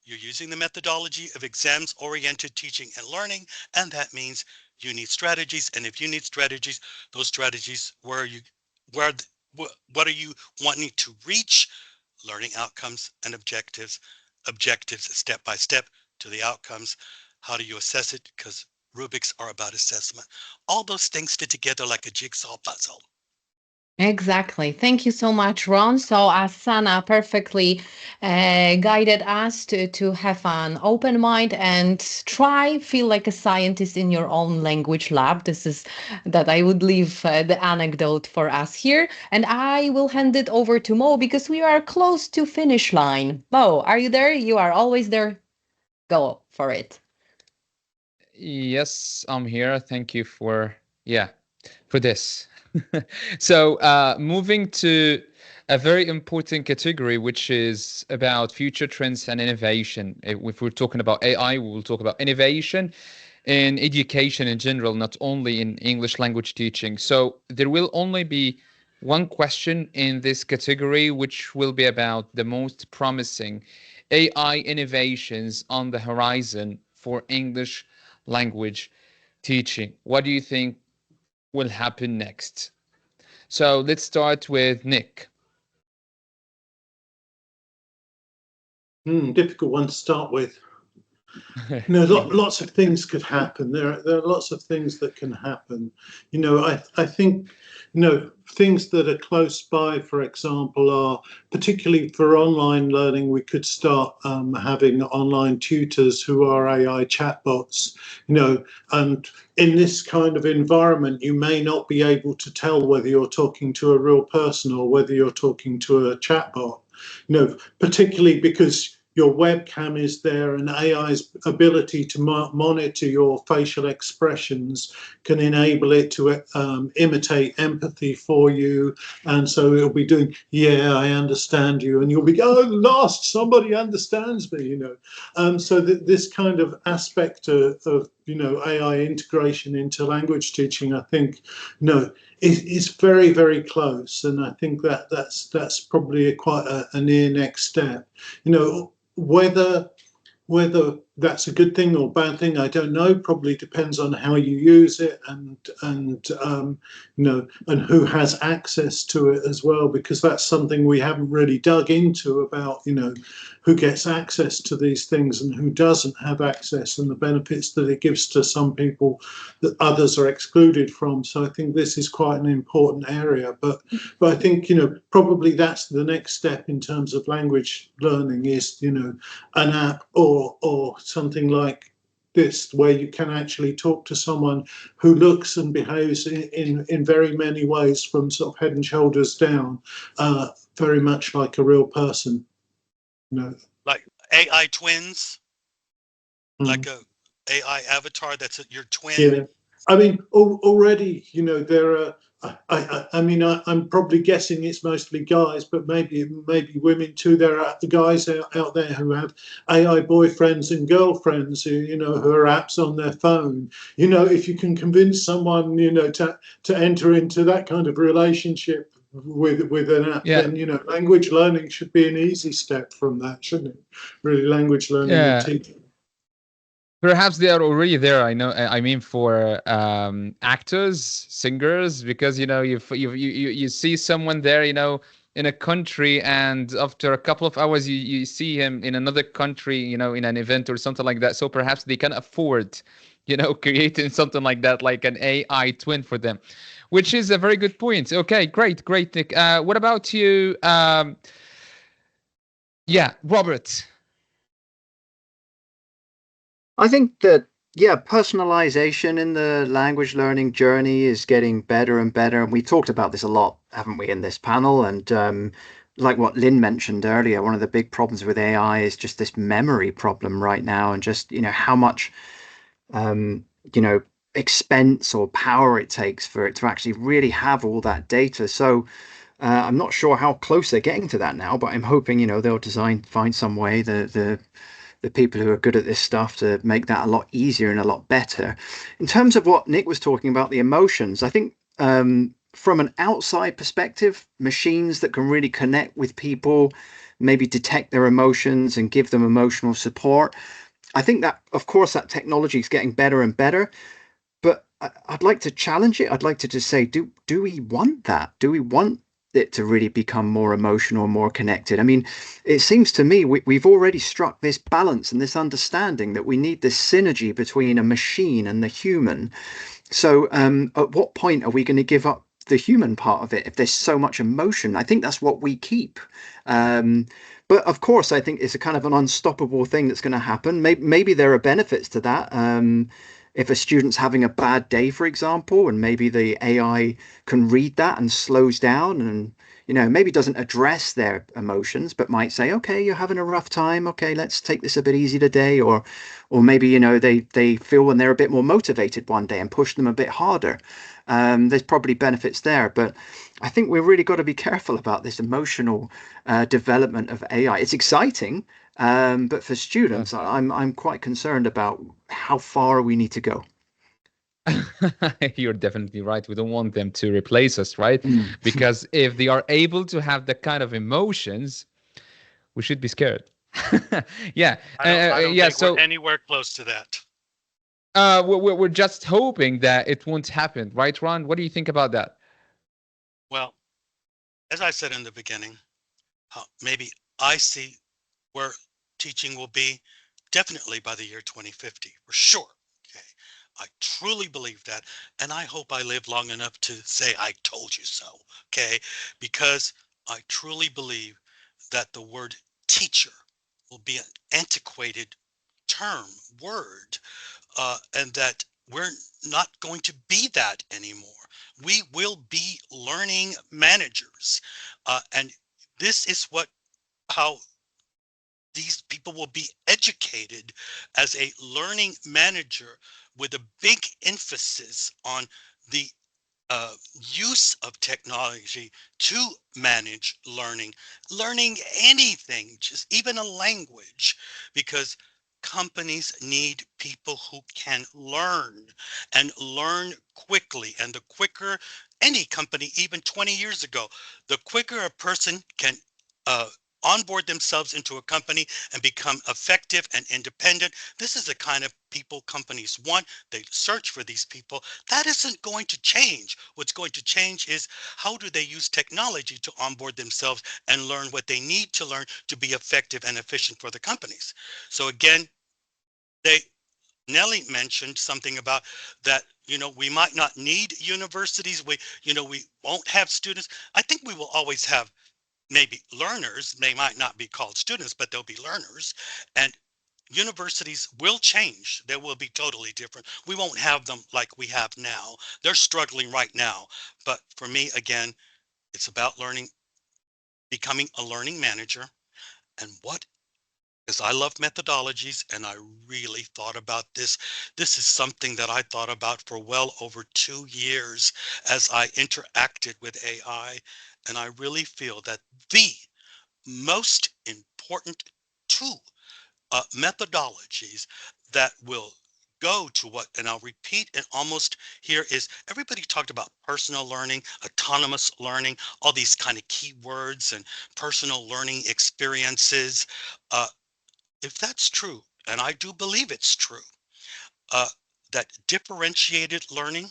you're using the methodology of exams-oriented teaching and learning, and that means you need strategies. And if you need strategies, those strategies, what are you wanting to reach? Learning outcomes and objectives step by step to the outcomes. How do you assess it? Because rubrics are about assessment. All those things fit together like a jigsaw puzzle. Exactly. Thank you so much, Ron. So, as Sana perfectly guided us to have an open mind and feel like a scientist in your own language lab. This is that I would leave the anecdote for us here. And I will hand it over to Mo because we are close to finish line. Mo, are you there? You are always there. Go for it. Yes, I'm here. Thank you for this. So moving to a very important category, which is about future trends and innovation. If we're talking about AI, we will talk about innovation in education in general, not only in English language teaching. So there will only be one question in this category, which will be about the most promising AI innovations on the horizon for English language teaching. What do you think will happen next? So let's start with Nik. Difficult one to start with. Lots of things could happen. There are lots of things that can happen. I think, things that are close by, for example, are particularly for online learning. We could start having online tutors who are AI chatbots. And in this kind of environment, you may not be able to tell whether you're talking to a real person or whether you're talking to a chatbot. Particularly because your webcam is there, and AI's ability to monitor your facial expressions can enable it to imitate empathy for you. And so it'll be doing, yeah, I understand you. And you'll be, oh, last, somebody understands me, So this kind of aspect of AI integration into language teaching, I think, is very, very close. And I think that's probably quite a near next step. Whether that's a good thing or bad thing, I don't know. Probably depends on how you use it and who has access to it as well, because that's something we haven't really dug into about who gets access to these things and who doesn't have access, and the benefits that it gives to some people that others are excluded from. So I think this is quite an important area. But I think probably that's the next step in terms of language learning is an app or something like this, where you can actually talk to someone who looks and behaves in very many ways from sort of head and shoulders down, very much like a real person. Like AI twins, like a AI avatar that's your twin. Yeah, I mean, already, there are. I'm probably guessing it's mostly guys, but maybe women too. There are guys out there who have AI boyfriends and girlfriends who are apps on their phone. If you can convince someone, to enter into that kind of relationship with an app, then language learning should be an easy step from that, shouldn't it? Really, language learning and teaching. Perhaps they are already there. I know. I mean, for actors, singers, because you see someone there, in a country, and after a couple of hours, you see him in another country, in an event or something like that. So perhaps they can afford, creating something like that, like an AI twin for them, which is a very good point. Okay, great, Nick. What about you? Yeah, Robert. I think that, yeah, personalization in the language learning journey is getting better and better. And we talked about this a lot, haven't we, in this panel? And like what Lynn mentioned earlier, one of the big problems with AI is just this memory problem right now, and just, how much, um, you know, expense or power it takes for it to actually really have all that data. So I'm not sure how close they're getting to that now, but I'm hoping, they'll find some way, the people who are good at this stuff, to make that a lot easier and a lot better. In terms of what Nick was talking about, the emotions, I think from an outside perspective, machines that can really connect with people, maybe detect their emotions and give them emotional support. I think that, of course, that technology is getting better and better, but I'd like to challenge it. I'd like to just say, do we want that? Do we want it to really become more emotional, more connected? I mean, it seems to me we've already struck this balance and this understanding that we need this synergy between a machine and the human. So at what point are we going to give up the human part of it if there's so much emotion? I think that's what we keep. But of course, I think it's a kind of an unstoppable thing that's going to happen. Maybe there are benefits to that. If a student's having a bad day, for example, and maybe the AI can read that and slows down, and maybe doesn't address their emotions, but might say, okay, you're having a rough time, okay, let's take this a bit easy today. Or maybe they feel when they're a bit more motivated one day and push them a bit harder. There's probably benefits there, but I think we've really got to be careful about this emotional development of AI. It's exciting, but for students, I'm quite concerned about how far we need to go. You're definitely right. We don't want them to replace us, right? Because if they are able to have that kind of emotions, we should be scared. Yeah. I don't yeah. think So we're anywhere close to that. we're just hoping that it won't happen, right, Ron? What do you think about that? Well, as I said in the beginning, maybe I see where teaching will be definitely by the year 2050, for sure. Okay. I truly believe that. And I hope I live long enough to say, I told you so. Okay. Because I truly believe that the word teacher will be an antiquated term, word, and that we're not going to be that anymore. We will be learning managers. And this is how these people will be educated as a learning manager, with a big emphasis on the use of technology to manage learning anything, just even a language, because companies need people who can learn and learn quickly. And the quicker any company, even 20 years ago, the quicker a person can uh, onboard themselves into a company and become effective and independent. This is the kind of people companies want. They search for these people. That isn't going to change. What's going to change is, how do they use technology to onboard themselves and learn what they need to learn to be effective and efficient for the companies. So again, Nellie mentioned something about that, we might not need universities. We won't have students. I think we will always have maybe learners. They might not be called students, but they'll be learners. And universities will change. They will be totally different. We won't have them like we have now. They're struggling right now. But for me, again, it's about learning, becoming a learning manager. And because I love methodologies, and I really thought about this. This is something that I thought about for well over 2 years as I interacted with AI. And I really feel that the most important two methodologies that will go to what, and I'll repeat it almost here, is everybody talked about personal learning, autonomous learning, all these kind of keywords, and personal learning experiences. If that's true, and I do believe it's true, that differentiated learning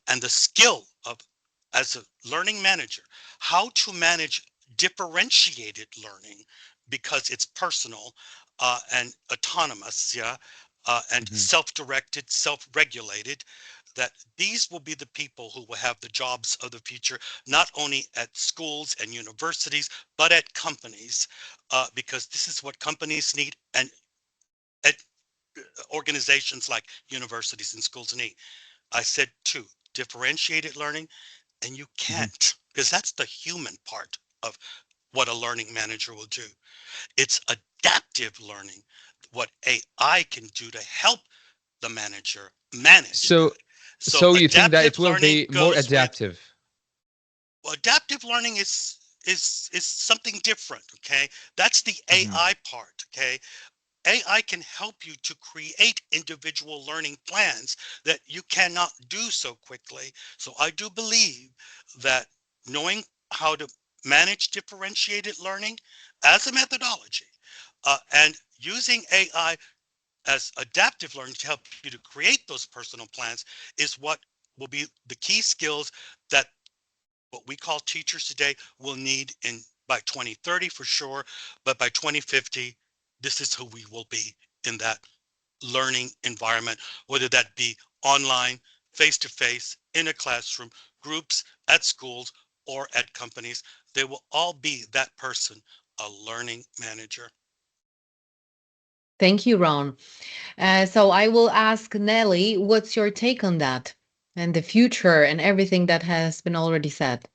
and the skill of, as a learning manager, how to manage differentiated learning because it's personal and autonomous, and self-directed, self-regulated, that these will be the people who will have the jobs of the future, not only at schools and universities, but at companies, because this is what companies need and organizations like universities and schools need. I said two, differentiated learning, and you can't, because that's the human part of what a learning manager will do. It's adaptive learning, what AI can do to help the manager manage So, that. So so you think that it adaptive will learning be more goes with, adaptive? well, adaptive learning is something different, okay? That's the AI part, okay? AI can help you to create individual learning plans that you cannot do so quickly. So I do believe that knowing how to manage differentiated learning as a methodology and using AI as adaptive learning to help you to create those personal plans is what will be the key skills that what we call teachers today will need in by 2030 for sure, but by 2050, this is who we will be in that learning environment, whether that be online, face-to-face, in a classroom, groups, at schools, or at companies. They will all be that person, a learning manager. Thank you, Ron. So I will ask Nellie, what's your take on that and the future and everything that has been already said?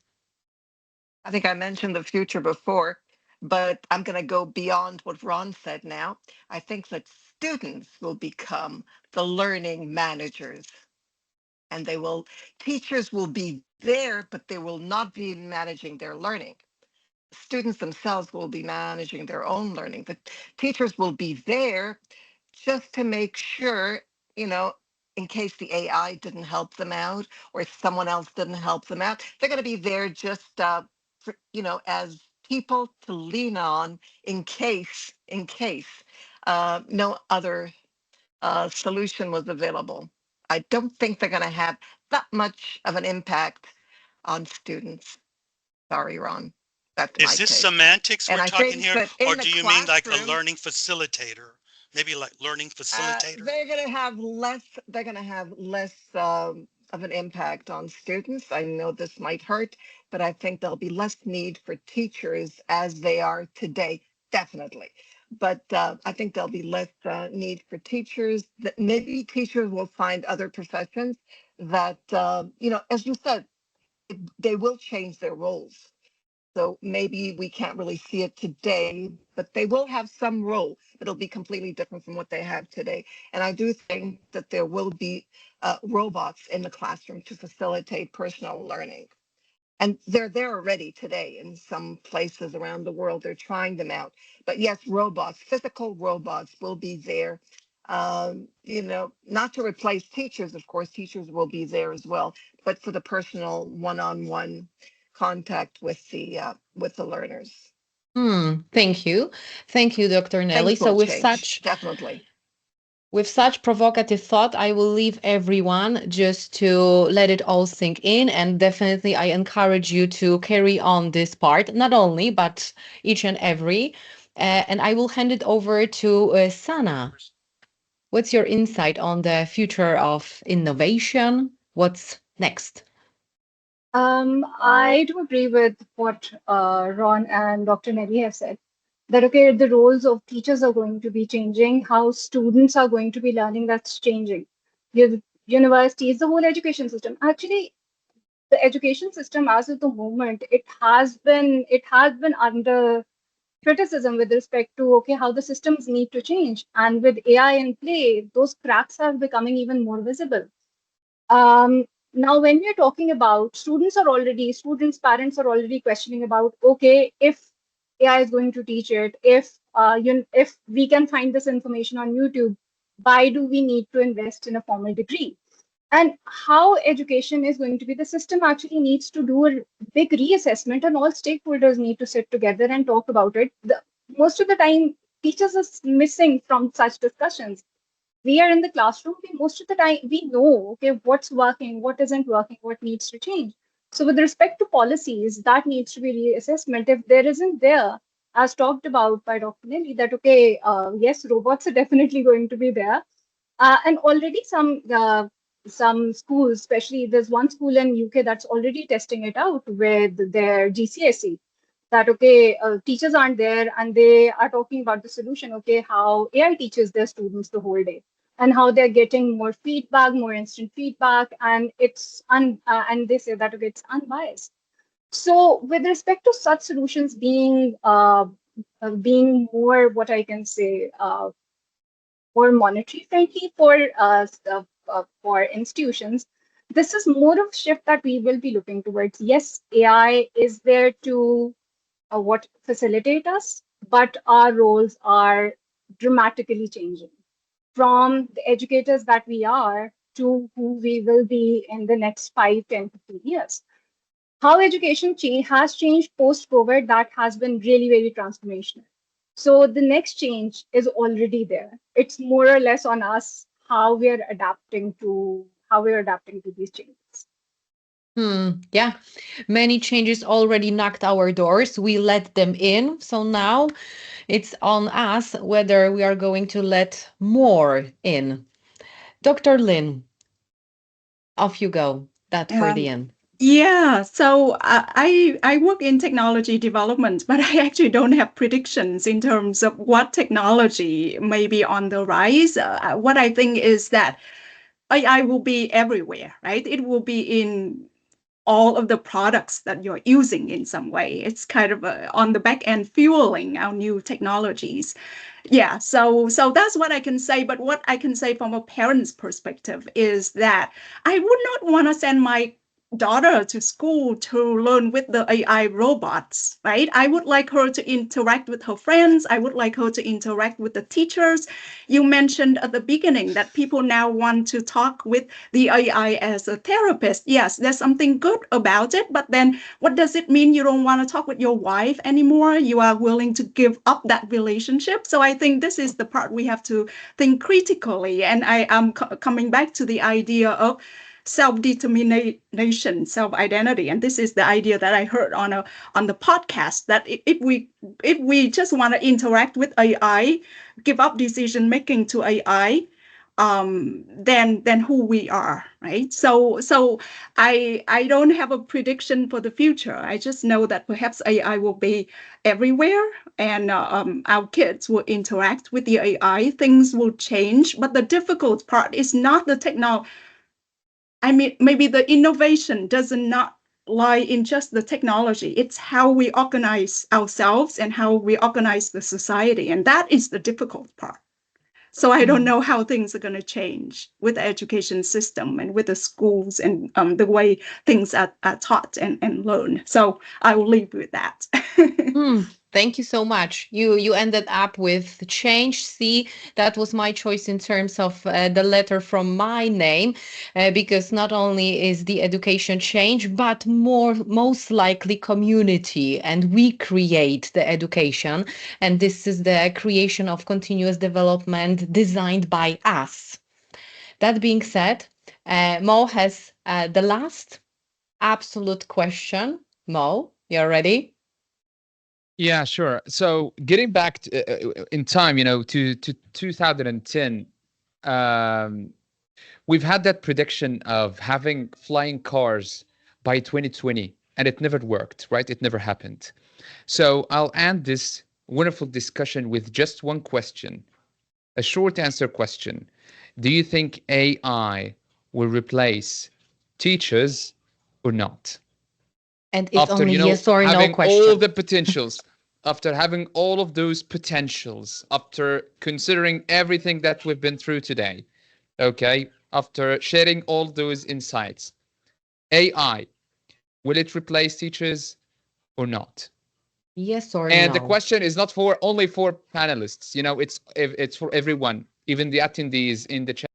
I think I mentioned the future before, but I'm going to go beyond what Ron said now. I think that students will become the learning managers, and teachers will be there, but they will not be managing their learning. Students themselves will be managing their own learning. The teachers will be there just to make sure, you know, in case the AI didn't help them out or someone else didn't help them out, they're going to be there just, for, as people to lean on in case no other solution was available. I don't think they're going to have that much of an impact on students. Sorry, Ron. That's Is my this take. semantics And we're I talking think here, that or in the do you mean like a classroom, learning facilitator? Maybe like learning facilitator? they're going to have less. They're going to have less of an impact on students. I know this might hurt, but I think there'll be less need for teachers as they are today. Definitely. But I think there'll be less need for teachers. That maybe teachers will find other professions that, as you said, they will change their roles. So maybe we can't really see it today, but they will have some role. It'll be completely different from what they have today. And I do think that there will be robots in the classroom to facilitate personal learning. And they're there already today in some places around the world. They're trying them out. But yes, robots, physical robots will be there. Not to replace teachers, of course, teachers will be there as well, but for the personal one-on-one contact with the learners. Thank you, Dr. Nelly. Things So will change, definitely. with such provocative thought, I will leave everyone just to let it all sink in. And definitely, I encourage you to carry on this part, not only, but each and every. And I will hand it over to Sanaa. What's your insight on the future of innovation? What's next? I do agree with what Ron and Dr. Nelly have said. That okay, the roles of teachers are going to be changing, how students are going to be learning, that's changing. Universities, the whole education system. Actually, the education system as of the moment, it has been under criticism with respect to okay, how the systems need to change. And with AI in play, those cracks are becoming even more visible. Now, when we're talking about students, parents are already questioning about, okay, if AI is going to teach it, if we can find this information on YouTube, why do we need to invest in a formal degree? And how education is going to be, the system actually needs to do a big reassessment, and all stakeholders need to sit together and talk about it. Most of the time, teachers are missing from such discussions. we are in the classroom, most of the time we know, okay, what's working, what isn't working, what needs to change. So with respect to policies, that needs to be reassessment. If there isn't there, as talked about by Dr. Nelly, that okay, yes, robots are definitely going to be there, and already some schools, especially there's one school in UK that's already testing it out with their GCSE. That okay, teachers aren't there, and they are talking about the solution. Okay, how AI teaches their students the whole day, and how they're getting more feedback, more instant feedback, and and they say that okay, it's unbiased. So with respect to such solutions being more, what I can say, more monetary friendly for institutions, this is more of shift that we will be looking towards. Yes, AI is there to what facilitate us, but our roles are dramatically changing from the educators that we are to who we will be in the next 5, 10, 15 years. How education has changed post COVID, that has been really, very transformational. So the next change is already there. It's more or less on us how we're adapting to these changes. Yeah, many changes already knocked our doors. We let them in. So now it's on us whether we are going to let more in. Dr. Lin, off you go. That for the end. Yeah, so I work in technology development, but I actually don't have predictions in terms of what technology may be on the rise. What I think is that AI will be everywhere, right? It will be in all of the products that you're using in some way. It's kind of on the back end fueling our new technologies. Yeah, so that's what I can say. But what I can say from a parent's perspective is that I would not want to send my daughter to school to learn with the AI robots, right? I would like her to interact with her friends. I would like her to interact with the teachers. You mentioned at the beginning that people now want to talk with the AI as a therapist. Yes, there's something good about it, but then what does it mean you don't want to talk with your wife anymore? You are willing to give up that relationship. So I think this is the part we have to think critically. And I am coming back to the idea of self-determination, self-identity, and this is the idea that I heard on the podcast, that if we just want to interact with AI, give up decision making to AI, then who we are, right? So I don't have a prediction for the future. I just know that perhaps AI will be everywhere, and our kids will interact with the AI. Things will change, but the difficult part is not the technology. I mean, maybe the innovation does not lie in just the technology. It's how we organize ourselves and how we organize the society. And that is the difficult part. So I don't know how things are going to change with the education system and with the schools and the way things are taught and learned. So I will leave with that. Thank you so much. You ended up with change. See, that was my choice in terms of the letter from my name, because not only is the education change, but most likely community, and we create the education, and this is the creation of continuous development designed by us. That being said, Mo has the last absolute question. Mo, you're ready? Yeah, sure. So getting back in time, to 2010, we've had that prediction of having flying cars by 2020, and it never worked, right? It never happened. So I'll end this wonderful discussion with just one question, a short answer question. Do you think AI will replace teachers or not? And it's After, only yes or no having question. all the potentials, after having all of those potentials, after considering everything that we've been through today, okay, after sharing all those insights, AI, will it replace teachers or not? Yes or And the no? question is not only for panelists, it's for everyone, even the attendees in the chat.